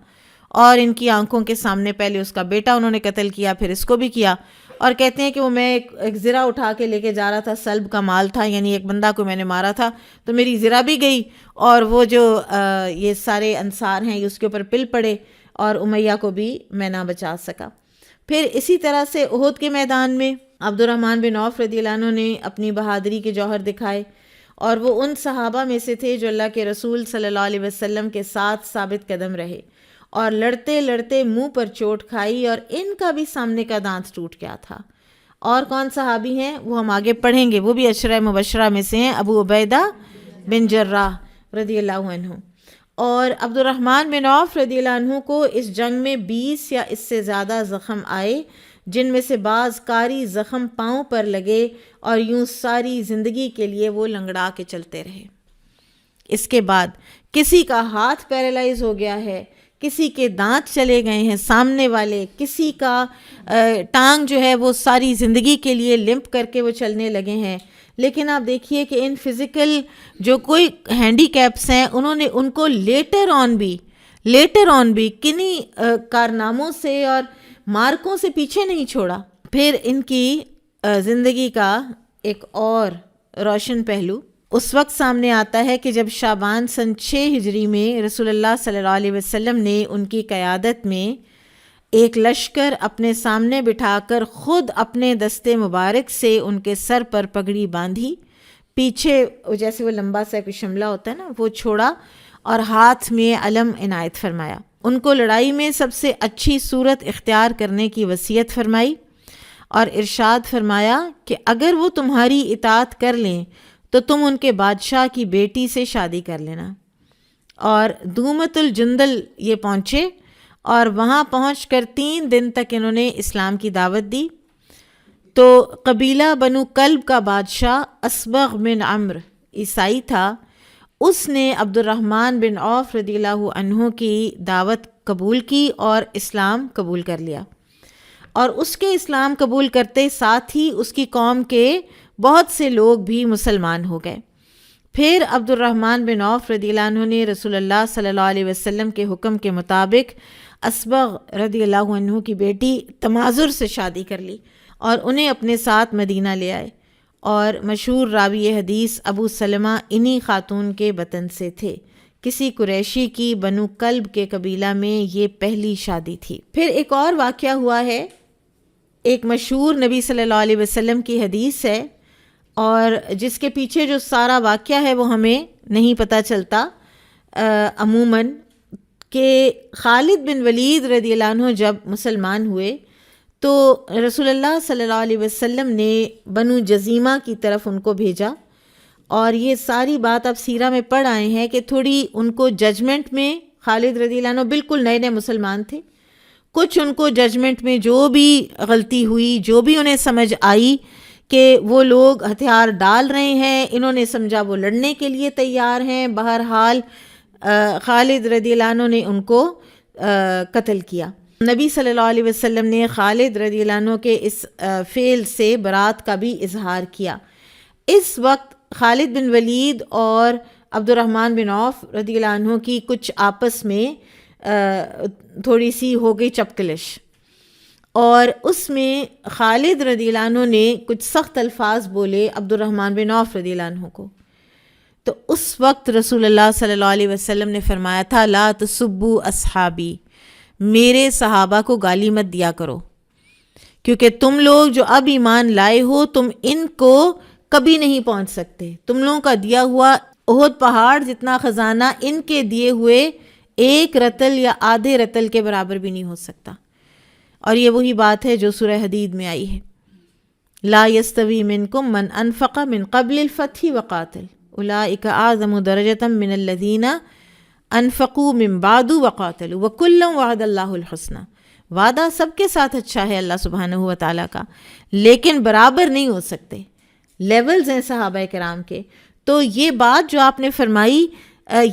اور ان کی آنکھوں کے سامنے پہلے اس کا بیٹا انہوں نے قتل کیا، پھر اس کو بھی کیا، اور کہتے ہیں کہ وہ میں ایک زرہ اٹھا کے لے کے جا رہا تھا، سلب کا مال تھا، یعنی ایک بندہ کو میں نے مارا تھا تو میری زرہ بھی گئی، اور وہ جو یہ سارے انصار ہیں یہ اس کے اوپر پل پڑے، اور امیہ کو بھی میں نہ بچا سکا۔ پھر اسی طرح سے احد کے میدان میں عبد الرحمن بن عوف رضی اللہ عنہ نے اپنی بہادری کے جوہر دکھائے، اور وہ ان صحابہ میں سے تھے جو اللہ کے رسول صلی اللہ علیہ وسلم کے ساتھ ثابت قدم رہے، اور لڑتے لڑتے منہ پر چوٹ کھائی، اور ان کا بھی سامنے کا دانت ٹوٹ گیا تھا۔ اور کون صحابی ہیں وہ ہم آگے پڑھیں گے، وہ بھی عشرہ مبشرہ میں سے ہیں، ابو عبیدہ بن جراح رضی اللہ عنہ۔ اور عبد الرحمن بن عوف رضی اللہ عنہ کو اس جنگ میں 20 یا اس سے زیادہ زخم آئے، جن میں سے بعض کاری زخم پاؤں پر لگے، اور یوں ساری زندگی کے لیے وہ لنگڑا کے چلتے رہے۔ اس کے بعد کسی کا ہاتھ پیرالائز ہو گیا ہے، کسی کے دانت چلے گئے ہیں سامنے والے، کسی کا ٹانگ جو ہے وہ ساری زندگی کے لیے لمپ کر کے وہ چلنے لگے ہیں. لیکن آپ دیکھیے کہ ان فزیکل جو کوئی ہینڈی کیپس ہیں انہوں نے ان کو لیٹر آن بھی کنہیں کارناموں سے اور مارکوں سے پیچھے نہیں چھوڑا. پھر ان کی زندگی کا ایک اور روشن پہلو اس وقت سامنے آتا ہے کہ جب شعبان سن 6 ہجری میں رسول اللہ صلی اللہ علیہ وسلم نے ان کی قیادت میں ایک لشکر اپنے سامنے بٹھا کر خود اپنے دستے مبارک سے ان کے سر پر پگڑی باندھی، پیچھے جیسے وہ لمبا سا کوئی شملہ ہوتا ہے نا وہ چھوڑا اور ہاتھ میں علم عنایت فرمایا. ان کو لڑائی میں سب سے اچھی صورت اختیار کرنے کی وصیت فرمائی اور ارشاد فرمایا کہ اگر وہ تمہاری اطاعت کر لیں تو تم ان کے بادشاہ کی بیٹی سے شادی کر لینا. اور دومت الجندل یہ پہنچے اور وہاں پہنچ کر 3 دن تک انہوں نے اسلام کی دعوت دی. تو قبیلہ بنو کلب کا بادشاہ اسبغ بن عمرو عیسائی تھا، اس نے عبد الرحمن بن عوف رضی اللہ عنہ کی دعوت قبول کی اور اسلام قبول کر لیا. اور اس کے اسلام قبول کرتے ساتھ ہی اس کی قوم کے بہت سے لوگ بھی مسلمان ہو گئے. پھر عبد الرحمن بن عوف رضی اللہ عنہ نے رسول اللہ صلی اللہ علیہ وسلم کے حکم کے مطابق اسبغ رضی اللہ عنہ کی بیٹی تمازر سے شادی کر لی اور انہیں اپنے ساتھ مدینہ لے آئے. اور مشہور راوی حدیث ابو سلمہ انہی خاتون کے بطن سے تھے. کسی قریشی کی بنو کلب کے قبیلہ میں یہ پہلی شادی تھی. پھر ایک اور واقعہ ہوا ہے، ایک مشہور نبی صلی اللہ علیہ وسلم کی حدیث ہے اور جس کے پیچھے جو سارا واقعہ ہے وہ ہمیں نہیں پتہ چلتا عموماً، کہ خالد بن ولید رضی اللہ عنہ جب مسلمان ہوئے تو رسول اللہ صلی اللہ علیہ وسلم نے بنو جزیمہ کی طرف ان کو بھیجا. اور یہ ساری بات آپ سیرہ میں پڑھ آئے ہیں کہ تھوڑی ان کو ججمنٹ میں، خالد رضی اللہ عنہ بالکل نئے مسلمان تھے، کچھ ان کو ججمنٹ میں جو بھی غلطی ہوئی، جو بھی انہیں سمجھ آئی کہ وہ لوگ ہتھیار ڈال رہے ہیں، انہوں نے سمجھا وہ لڑنے کے لیے تیار ہیں. بہرحال خالد رضی اللہ عنہ نے ان کو قتل کیا. نبی صلی اللہ علیہ وسلم نے خالد رضی اللہ عنہ کے اس فعل سے برات کا بھی اظہار کیا. اس وقت خالد بن ولید اور عبد الرحمن بن عوف رضی اللہ عنہ کی کچھ آپس میں تھوڑی سی ہو گئی چپکلش، اور اس میں خالد رضی اللہ عنہ نے کچھ سخت الفاظ بولے عبد الرحمن بن عوف رضی اللہ عنہ کو. تو اس وقت رسول اللہ صلی اللہ علیہ وسلم نے فرمایا تھا لا تسبوا اصحابی، میرے صحابہ کو گالی مت دیا کرو، کیونکہ تم لوگ جو اب ایمان لائے ہو تم ان کو کبھی نہیں پہنچ سکتے. تم لوگوں کا دیا ہوا احد پہاڑ جتنا خزانہ ان کے دیے ہوئے 1 رطل یا آدھے رطل کے برابر بھی نہیں ہو سکتا. اور یہ وہی بات ہے جو سورہ حدید میں آئی ہے، لا یستوی منکم من انفق من قبل الفتح وقاتل اولئک اعظم درجۃ من الذین انفقوا من بعد وقاتلوا وکلا وعد اللہ الحسنی. وعدہ سب کے ساتھ اچھا ہے اللہ سبحانہ و تعالیٰ کا، لیکن برابر نہیں ہو سکتے، لیولز ہیں صحابہ کرام کے. تو یہ بات جو آپ نے فرمائی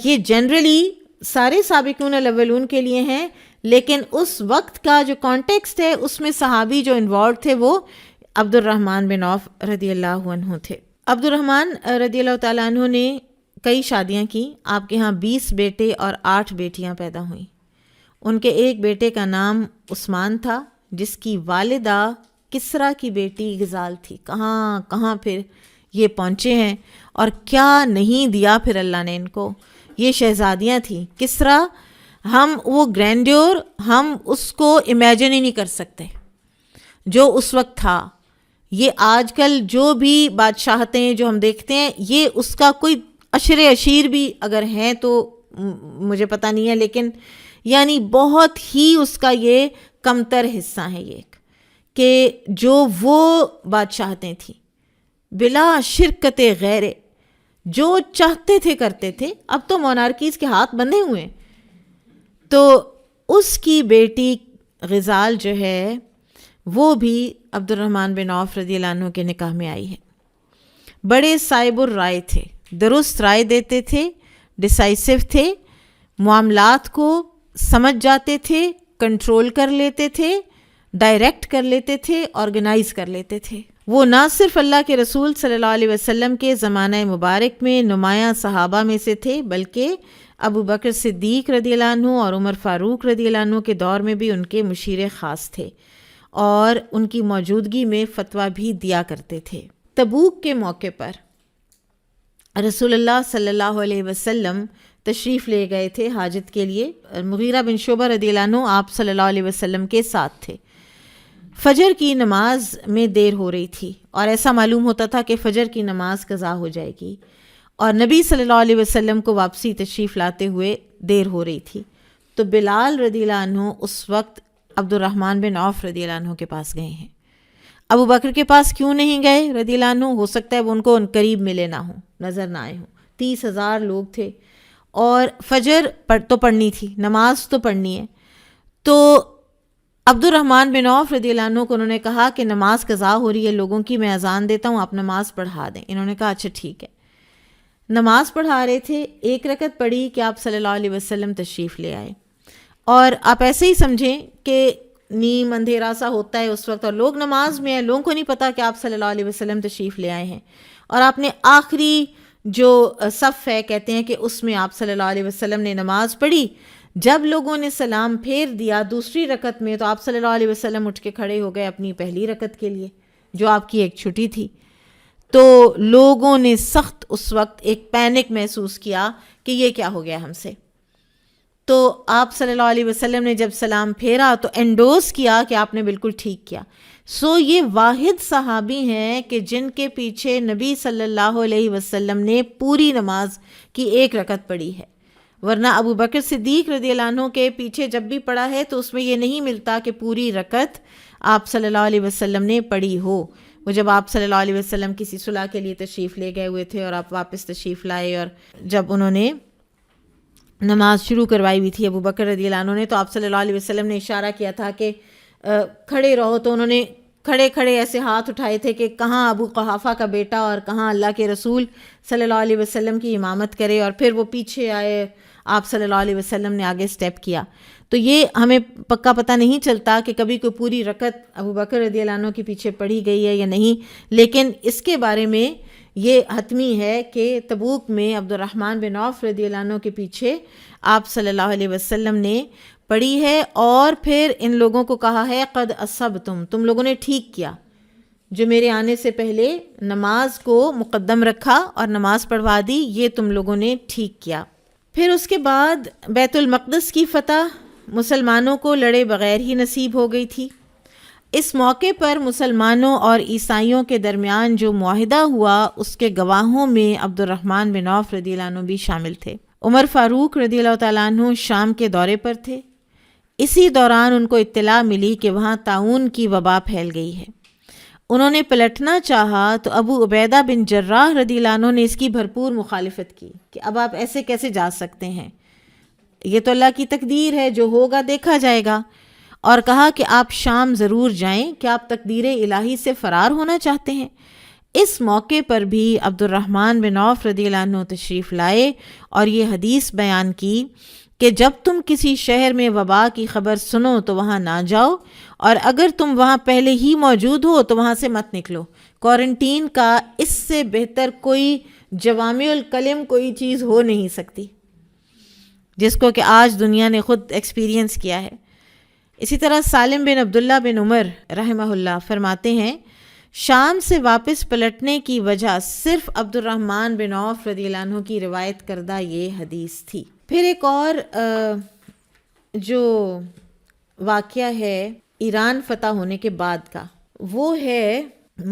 یہ جنرلی سارے سابقون الاولون کے لیے ہیں، لیکن اس وقت کا جو کانٹیکسٹ ہے اس میں صحابی جو انوالوڈ تھے وہ عبد الرحمن بن عوف رضی اللہ عنہ تھے. عبد الرحمن رضی اللہ تعالیٰ عنہ نے کئی شادیاں کی. آپ کے ہاں 20 بیٹے اور 8 بیٹیاں پیدا ہوئیں. ان کے ایک بیٹے کا نام عثمان تھا جس کی والدہ کسریٰ کی بیٹی غزال تھی. کہاں کہاں پھر یہ پہنچے ہیں اور کیا نہیں دیا پھر اللہ نے ان کو. یہ شہزادیاں تھیں. کسریٰ ہم وہ گرینڈیور ہم اس کو امیجن ہی نہیں کر سکتے جو اس وقت تھا. یہ آج کل جو بھی بادشاہتیں جو ہم دیکھتے ہیں یہ اس کا کوئی عشر عشیر بھی اگر ہیں تو مجھے پتہ نہیں ہے، لیکن یعنی بہت ہی اس کا یہ کمتر حصہ ہے یہ کہ جو وہ بادشاہتیں تھیں بلا شرکت غیر، جو چاہتے تھے کرتے تھے. اب تو مونارکیز کے ہاتھ بندھے ہوئے ہیں. تو اس کی بیٹی غزال جو ہے وہ بھی عبد الرحمن بن عوف رضی اللہ عنہ کے نکاح میں آئی ہے. بڑے صائب الرائے تھے، درست رائے دیتے تھے، ڈسائسو تھے، معاملات کو سمجھ جاتے تھے، کنٹرول کر لیتے تھے، ڈائریکٹ کر لیتے تھے، آرگنائز کر لیتے تھے۔ وہ نہ صرف اللہ کے رسول صلی اللہ علیہ وسلم کے زمانہ مبارک میں نمایاں صحابہ میں سے تھے، بلکہ ابو بکر صدیق رضی اللہ عنہ اور عمر فاروق رضی اللہ عنہ کے دور میں بھی ان کے مشیر خاص تھے اور ان کی موجودگی میں فتویٰ بھی دیا کرتے تھے۔ تبوک کے موقع پر رسول اللہ صلی اللہ علیہ وسلم تشریف لے گئے تھے حاجت کے لیے۔ مغیرہ بن شعبہ رضی اللہ عنہ آپ صلی اللہ علیہ وسلم کے ساتھ تھے۔ فجر کی نماز میں دیر ہو رہی تھی اور ایسا معلوم ہوتا تھا کہ فجر کی نماز قضا ہو جائے گی، اور نبی صلی اللہ علیہ وسلم کو واپسی تشریف لاتے ہوئے دیر ہو رہی تھی۔ تو بلال رضی اللہ عنہ اس وقت عبد الرحمن بن عوف رضی اللہ عنہ کے پاس گئے ہیں۔ ابو بکر کے پاس کیوں نہیں گئے رضی اللہ عنہ؟ ہو سکتا ہے وہ ان کو ان قریب ملے نہ ہوں، نظر نہ آئے ہوں۔ 30,000 لوگ تھے اور فجر تو پڑھنی تھی، نماز تو پڑھنی ہے۔ تو عبد الرحمن بن عوف رضی اللہ عنہ کو انہوں نے کہا کہ نماز قضا ہو رہی ہے لوگوں کی، میں اذان دیتا ہوں، آپ نماز پڑھا دیں۔ انہوں نے کہا اچھا ٹھیک ہے۔ نماز پڑھا رہے تھے، ایک رکعت پڑھی کہ آپ صلی اللہ علیہ وسلم تشریف لے آئے، اور آپ ایسے ہی سمجھیں کہ نیم اندھیرا سا ہوتا ہے اس وقت اور لوگ نماز میں ہیں، لوگوں کو نہیں پتا کہ آپ صلی اللہ علیہ وسلم تشریف لے آئے ہیں، اور آپ نے آخری جو صف ہے کہتے ہیں کہ اس میں آپ صلی اللہ علیہ وسلم نے نماز پڑھی۔ جب لوگوں نے سلام پھیر دیا دوسری رکعت میں تو آپ صلی اللہ علیہ وسلم اٹھ کے کھڑے ہو گئے اپنی پہلی رکعت کے لیے جو آپ کی ایک چھٹی تھی۔ تو لوگوں نے سخت اس وقت ایک پینک محسوس کیا کہ یہ کیا ہو گیا ہم سے۔ تو آپ صلی اللہ علیہ وسلم نے جب سلام پھیرا تو انڈورس کیا کہ آپ نے بالکل ٹھیک کیا۔ یہ واحد صحابی ہیں کہ جن کے پیچھے نبی صلی اللہ علیہ وسلم نے پوری نماز کی ایک رکعت پڑھی ہے، ورنہ ابو بکر صدیق رضی اللہ عنہ کے پیچھے جب بھی پڑھا ہے تو اس میں یہ نہیں ملتا کہ پوری رکعت آپ صلی اللہ علیہ وسلم نے پڑھی ہو۔ وہ جب آپ صلی اللہ علیہ وسلم کسی صلح کے لیے تشریف لے گئے ہوئے تھے اور آپ واپس تشریف لائے، اور جب انہوں نے نماز شروع کروائی ہوئی تھی ابو بکر رضی اللہ عنہ نے، تو آپ صلی اللہ علیہ وسلم نے اشارہ کیا تھا کہ کھڑے رہو، تو انہوں نے کھڑے کھڑے ایسے ہاتھ اٹھائے تھے کہ کہاں ابو قحافہ کا بیٹا اور کہاں اللہ کے رسول صلی اللہ علیہ وسلم کی امامت کرے، اور پھر وہ پیچھے آئے، آپ صلی اللہ علیہ وسلم نے آگے سٹیپ کیا۔ تو یہ ہمیں پکا پتہ نہیں چلتا کہ کبھی کوئی پوری رکعت ابو بکر رضی اللہ عنہ کے پیچھے پڑھی گئی ہے یا نہیں، لیکن اس کے بارے میں یہ حتمی ہے کہ تبوک میں عبد الرحمن بن عوف رضی اللہ عنہ کے پیچھے آپ صلی اللہ علیہ وسلم نے پڑھی ہے، اور پھر ان لوگوں کو کہا ہے قد اصبتم، تم لوگوں نے ٹھیک کیا، جو میرے آنے سے پہلے نماز کو مقدم رکھا اور نماز پڑھوا دی، یہ تم لوگوں نے ٹھیک کیا۔ پھر اس کے بعد بیت المقدس کی فتح مسلمانوں کو لڑے بغیر ہی نصیب ہو گئی تھی۔ اس موقع پر مسلمانوں اور عیسائیوں کے درمیان جو معاہدہ ہوا اس کے گواہوں میں عبد الرحمن بن عوف رضی اللہ عنہ بھی شامل تھے۔ عمر فاروق رضی اللہ تعالیٰ عنہ شام کے دورے پر تھے۔ اسی دوران ان کو اطلاع ملی کہ وہاں طاعون کی وبا پھیل گئی ہے۔ انہوں نے پلٹنا چاہا تو ابو عبیدہ بن جراح رضی اللہ عنہ نے اس کی بھرپور مخالفت کی کہ اب آپ ایسے کیسے جا سکتے ہیں، یہ تو اللہ کی تقدیر ہے، جو ہوگا دیکھا جائے گا، اور کہا کہ آپ شام ضرور جائیں، کہ آپ تقدیر الہی سے فرار ہونا چاہتے ہیں۔ اس موقع پر بھی عبد الرحمن بن عوف رضی اللہ عنہ تشریف لائے اور یہ حدیث بیان کی کہ جب تم کسی شہر میں وبا کی خبر سنو تو وہاں نہ جاؤ، اور اگر تم وہاں پہلے ہی موجود ہو تو وہاں سے مت نکلو۔ کوارنٹین کا اس سے بہتر کوئی جوامع الکلم کوئی چیز ہو نہیں سکتی، جس کو کہ آج دنیا نے خود ایکسپیرینس کیا ہے۔ اسی طرح سالم بن عبداللہ بن عمر رحمہ اللہ فرماتے ہیں شام سے واپس پلٹنے کی وجہ صرف عبد الرحمن بن عوف رضی اللہ عنہ کی روایت کردہ یہ حدیث تھی۔ پھر ایک اور جو واقعہ ہے ایران فتح ہونے کے بعد کا، وہ ہے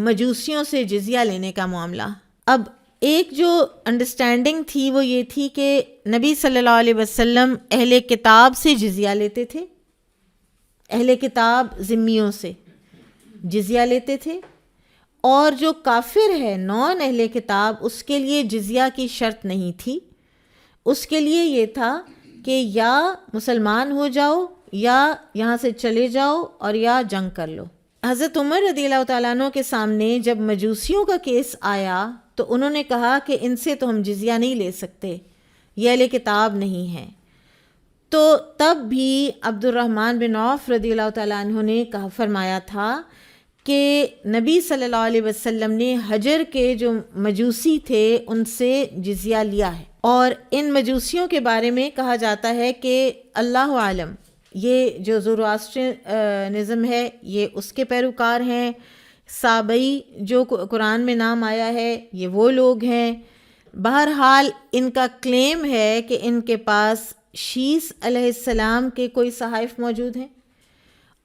مجوسیوں سے جزیہ لینے کا معاملہ۔ اب ایک جو انڈرسٹینڈنگ تھی وہ یہ تھی کہ نبی صلی اللہ علیہ وسلم اہل کتاب سے جزیہ لیتے تھے، اہل کتاب ذمیوں سے جزیہ لیتے تھے، اور جو کافر ہے نان اہل کتاب اس کے لیے جزیہ کی شرط نہیں تھی، اس کے لیے یہ تھا کہ یا مسلمان ہو جاؤ یا یہاں سے چلے جاؤ اور یا جنگ کر لو۔ حضرت عمر رضی اللہ تعالیٰ عنہ کے سامنے جب مجوسیوں کا کیس آیا تو انہوں نے کہا کہ ان سے تو ہم جزیہ نہیں لے سکتے، یہ اہل کتاب نہیں ہیں۔ تو تب بھی عبد الرحمن بن عوف رضی اللہ تعالیٰ عنہ نے فرمایا تھا کہ نبی صلی اللہ علیہ وسلم نے حجر کے جو مجوسی تھے ان سے جزیہ لیا ہے، اور ان مجوسیوں کے بارے میں کہا جاتا ہے کہ اللہ عالم یہ جو زoroastrianism ہے یہ اس کے پیروکار ہیں، سابئی جو قرآن میں نام آیا ہے یہ وہ لوگ ہیں۔ بہرحال ان کا کلیم ہے کہ ان کے پاس شیس علیہ السلام کے کوئی صحائف موجود ہیں،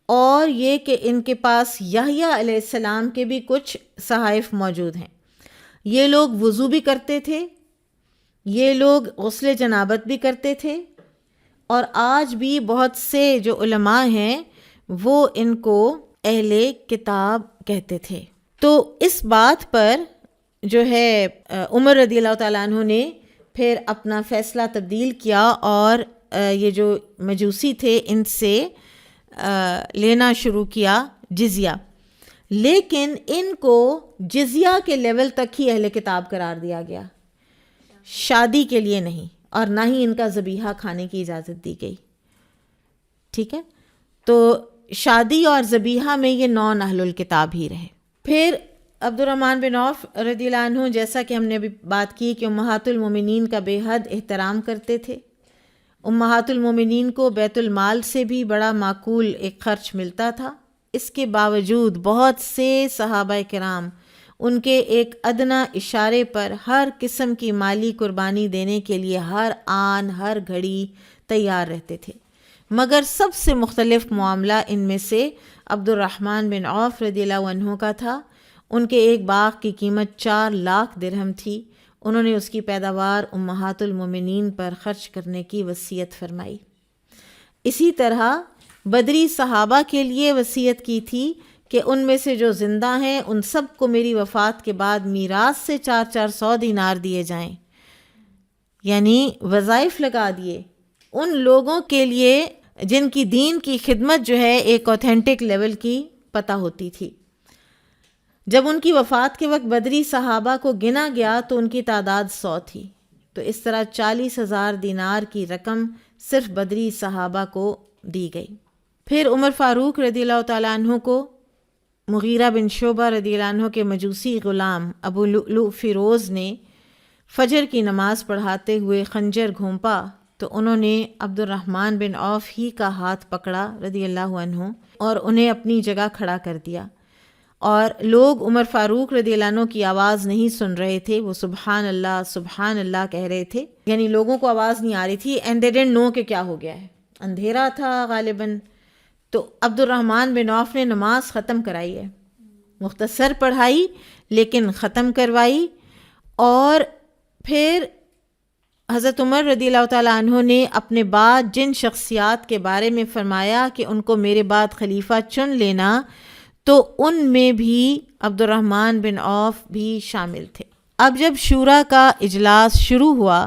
اور یہ کہ ان کے پاس یحییٰ علیہ السلام کے بھی کچھ صحائف موجود ہیں۔ یہ لوگ وضو بھی کرتے تھے، یہ لوگ غسل جنابت بھی کرتے تھے، اور آج بھی بہت سے جو علماء ہیں وہ ان کو اہل کتاب کہتے تھے۔ تو اس بات پر جو ہے عمر رضی اللہ تعالیٰ عنہ نے پھر اپنا فیصلہ تبدیل کیا، اور یہ جو مجوسی تھے ان سے لینا شروع کیا جزیہ، لیکن ان کو جزیہ کے لیول تک ہی اہل کتاب قرار دیا گیا، شادی کے لیے نہیں، اور نہ ہی ان کا ذبیحہ کھانے کی اجازت دی گئی۔ ٹھیک ہے، تو شادی اور ذبیحہ میں یہ نان اہل الکتاب ہی رہے۔ پھر عبد الرحمن بن عوف رضی اللہ عنہ، جیسا کہ ہم نے ابھی بات کی کہ امہات المومنین کا بے حد احترام کرتے تھے، امہات المومنین کو بیت المال سے بھی بڑا معقول ایک خرچ ملتا تھا، اس کے باوجود بہت سے صحابہ کرام ان کے ایک ادنا اشارے پر ہر قسم کی مالی قربانی دینے کے لیے ہر آن ہر گھڑی تیار رہتے تھے، مگر سب سے مختلف معاملہ ان میں سے عبد الرحمن بن عوف رضی اللہ عنہ کا تھا۔ ان کے ایک باغ کی قیمت 4 لاکھ درہم تھی، انہوں نے اس کی پیداوار امہات المومنین پر خرچ کرنے کی وصیت فرمائی۔ اسی طرح بدری صحابہ کے لیے وصیت کی تھی کہ ان میں سے جو زندہ ہیں ان سب کو میری وفات کے بعد میراث سے 400 دینار دیے جائیں، یعنی وظائف لگا دیے ان لوگوں کے لیے جن کی دین کی خدمت جو ہے ایک اوتھینٹک لیول کی پتہ ہوتی تھی۔ جب ان کی وفات کے وقت بدری صحابہ کو گنا گیا تو ان کی تعداد 100 تھی، تو اس طرح 40,000 دینار کی رقم صرف بدری صحابہ کو دی گئی۔ پھر عمر فاروق رضی اللہ تعالیٰ عنہ کو مغیرہ بن شعبہ رضی اللہ عنہ کے مجوسی غلام ابو لؤلؤ فیروز نے فجر کی نماز پڑھاتے ہوئے خنجر گھونپا تو انہوں نے عبد الرحمن بن عوف ہی کا ہاتھ پکڑا رضی اللہ عنہ اور انہیں اپنی جگہ کھڑا کر دیا، اور لوگ عمر فاروق رضی اللہ عنہ کی آواز نہیں سن رہے تھے، وہ سبحان اللہ کہہ رہے تھے، یعنی لوگوں کو آواز نہیں آ رہی تھی، اینڈ دے ڈنٹ نو کہ کیا ہو گیا ہے، اندھیرا تھا غالباً۔ تو عبد الرحمن بن عوف نے نماز ختم کرائی ہے، مختصر پڑھائی لیکن ختم کروائی، اور پھر حضرت عمر رضی اللہ تعالیٰ عنہ نے اپنے بعد جن شخصیات کے بارے میں فرمایا کہ ان کو میرے بعد خلیفہ چن لینا، تو ان میں بھی عبد الرحمن بن عوف بھی شامل تھے۔ اب جب شورا کا اجلاس شروع ہوا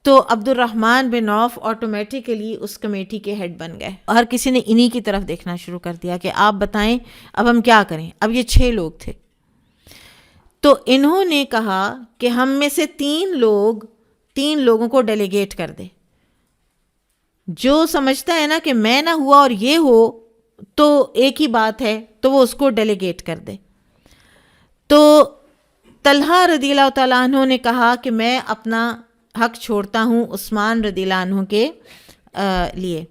تو عبد الرحمن بن عوف آٹومیٹیکلی اس کمیٹی کے ہیڈ بن گئے، اور ہر کسی نے انہی کی طرف دیکھنا شروع کر دیا کہ آپ بتائیں اب ہم کیا کریں۔ اب یہ 6 لوگ تھے، تو انہوں نے کہا کہ ہم میں سے 3 لوگوں کو ڈیلیگیٹ کر دے، جو سمجھتا ہے نا کہ میں نہ ہوا اور یہ ہو تو ایک ہی بات ہے، تو وہ اس کو ڈیلیگیٹ کر دے۔ تو طلحہ رضی اللہ تعالیٰ عنہ نے کہا کہ میں اپنا حق چھوڑتا ہوں عثمان رضی اللہ عنہ کے لیے۔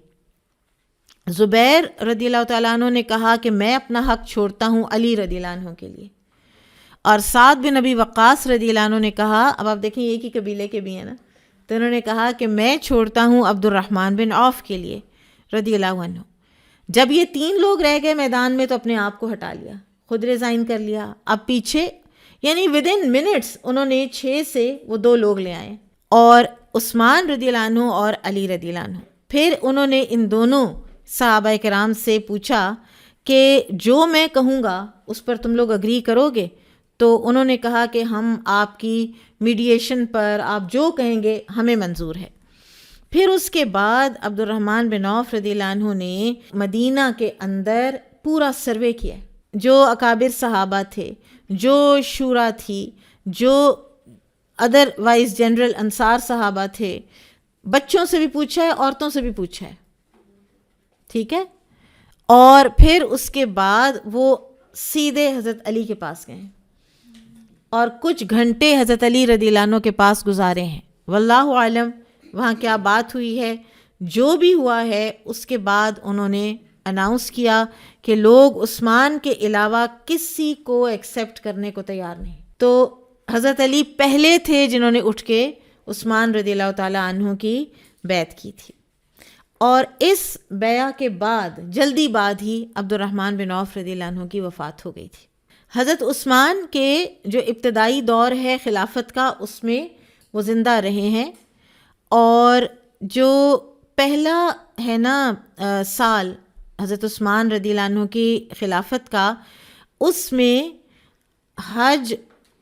زبیر رضی اللہ تعالیٰ عنہ نے کہا کہ میں اپنا حق چھوڑتا ہوں علی رضی اللہ عنہ کے لیے، اور سعد بن ابی وقاص رضی اللہ عنہ نے کہا، اب آپ دیکھیں ایک ہی قبیلے کے بھی ہیں نا، تو انہوں نے کہا کہ میں چھوڑتا ہوں عبد الرحمن بن عوف کے لیے رضی اللہ عنہ۔ جب یہ 3 لوگ رہ گئے میدان میں تو اپنے آپ کو ہٹا لیا، خود ریزائن کر لیا، اب پیچھے یعنی ودن منٹس انہوں نے 6 سے وہ 2 لوگ لے آئے، اور عثمان رضی اللہ عنہ اور علی رضی اللہ عنہ۔ پھر انہوں نے ان دونوں صحابہ کرام سے پوچھا کہ جو میں کہوں گا اس پر تم لوگ اگری کرو گے؟ تو انہوں نے کہا کہ ہم آپ کی میڈیشن پر آپ جو کہیں گے ہمیں منظور ہے۔ پھر اس کے بعد عبد الرحمن بن عوف رضی اللہ عنہ نے مدینہ کے اندر پورا سروے کیا، جو اکابر صحابہ تھے، جو شورا تھی، جو ادر وائز جنرل انصار صحابہ تھے، بچوں سے بھی پوچھا ہے، عورتوں سے بھی پوچھا ہے، ٹھیک ہے. اور پھر اس کے بعد وہ سیدھے حضرت علی کے پاس گئے اور کچھ گھنٹے حضرت علی رضی اللہ عنہ کے پاس گزارے ہیں. واللہ عالم وہاں کیا بات ہوئی ہے. جو بھی ہوا ہے اس کے بعد انہوں نے اناؤنس کیا کہ لوگ عثمان کے علاوہ کسی کو ایکسیپٹ کرنے کو تیار نہیں. تو حضرت علی پہلے تھے جنہوں نے اٹھ کے عثمان رضی اللہ تعالیٰ عنہ کی بیعت کی تھی. اور اس بیعت کے بعد جلدی بعد ہی عبد الرحمن بن عوف رضی اللہ عنہ کی وفات ہو گئی تھی. حضرت عثمان کے جو ابتدائی دور ہے خلافت کا اس میں وہ زندہ رہے ہیں، اور جو پہلا ہے نا سال حضرت عثمان رضی اللہ عنہ کی خلافت کا، اس میں حج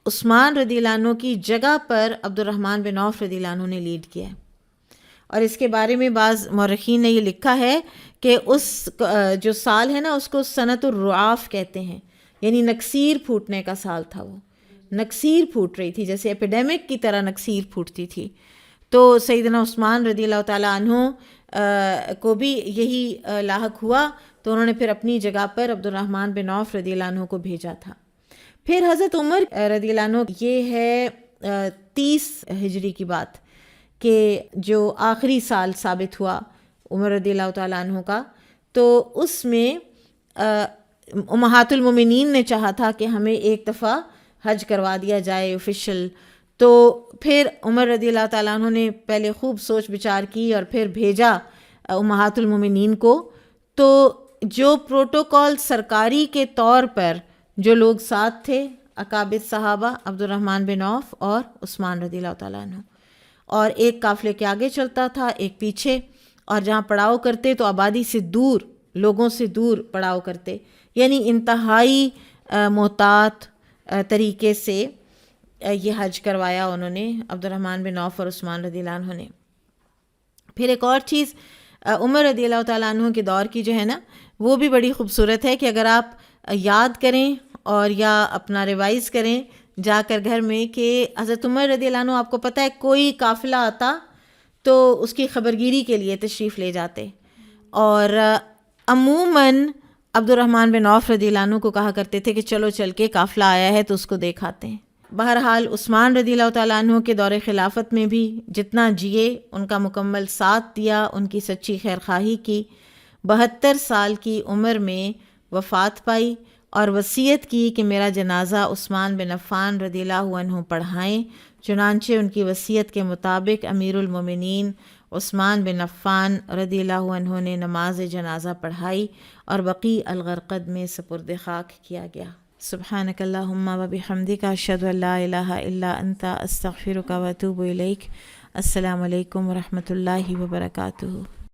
عثمان رضی اللہ عنہ کی جگہ پر عبد الرحمن بن عوف رضی اللہ عنہ نے لیڈ کیا ہے. اور اس کے بارے میں بعض مورخین نے یہ لکھا ہے کہ اس جو سال ہے نا اس کو سنۃ الرعاف کہتے ہیں، یعنی نکسیر پھوٹنے کا سال تھا. وہ نکسیر پھوٹ رہی تھی، جیسے ایپیڈیمک کی طرح نکسیر پھوٹتی تھی. تو سیدنا عثمان رضی اللہ تعالیٰ عنہ کو بھی یہی لاحق ہوا، تو انہوں نے پھر اپنی جگہ پر عبد الرحمن بن عوف رضی اللہ عنہ کو بھیجا تھا. پھر حضرت عمر رضی اللہ عنہ، یہ ہے 30 ہجری کی بات، کہ جو آخری سال ثابت ہوا عمر رضی اللہ تعالیٰ عنہ کا، تو اس میں امہات المومنین نے چاہا تھا کہ ہمیں ایک دفعہ حج کروا دیا جائے آفیشیل. تو پھر عمر رضی اللہ تعالیٰ عنہ نے پہلے خوب سوچ بچار کی اور پھر بھیجا امہات المومنین کو. تو جو پروٹوکول سرکاری کے طور پر جو لوگ ساتھ تھے اکابر صحابہ عبد الرحمن بن عوف اور عثمان رضی اللہ تعالیٰ عنہ، اور ایک قافلے کے آگے چلتا تھا ایک پیچھے، اور جہاں پڑاؤ کرتے تو آبادی سے دور، لوگوں سے دور پڑاؤ کرتے، یعنی انتہائی محتاط طریقے سے یہ حج کروایا انہوں نے عبد الرحمن بن عوف اور عثمان رضی اللہ عنہ نے. پھر ایک اور چیز عمر رضی اللہ تعالیٰ عنہ کے دور کی جو ہے نا وہ بھی بڑی خوبصورت ہے، کہ اگر آپ یاد کریں اور یا اپنا ریوائز کریں جا کر گھر میں، کہ حضرت عمر رضی اللہ عنہ آپ کو پتہ ہے کوئی قافلہ آتا تو اس کی خبرگیری کے لیے تشریف لے جاتے، اور عموماً عبد الرحمن بن عوف رضی اللہ عنہ کو کہا کرتے تھے کہ چلو چل کے قافلہ آیا ہے تو اس کو دیکھاتے ہیں. بہرحال عثمان رضی اللہ تعالیٰ عنہ کے دور خلافت میں بھی جتنا جیے ان کا مکمل ساتھ دیا، ان کی سچی خیرخواہی کی. 72 سال کی عمر میں وفات پائی اور وصیت کی کہ میرا جنازہ عثمان بن عفان رضی اللہ عنہ پڑھائیں. چنانچہ ان کی وصیت کے مطابق امیر المومنین عثمان بن عفان رضی اللہ عنہ نے نماز جنازہ پڑھائی اور بقیع الغرقد میں سپرد خاک کیا گیا. سبحانک اللہم و بحمدک اشہد ان لا الہ الا انت استغفرک و اتوب الیک. السلام علیکم و رحمۃ اللہ وبرکاتہ.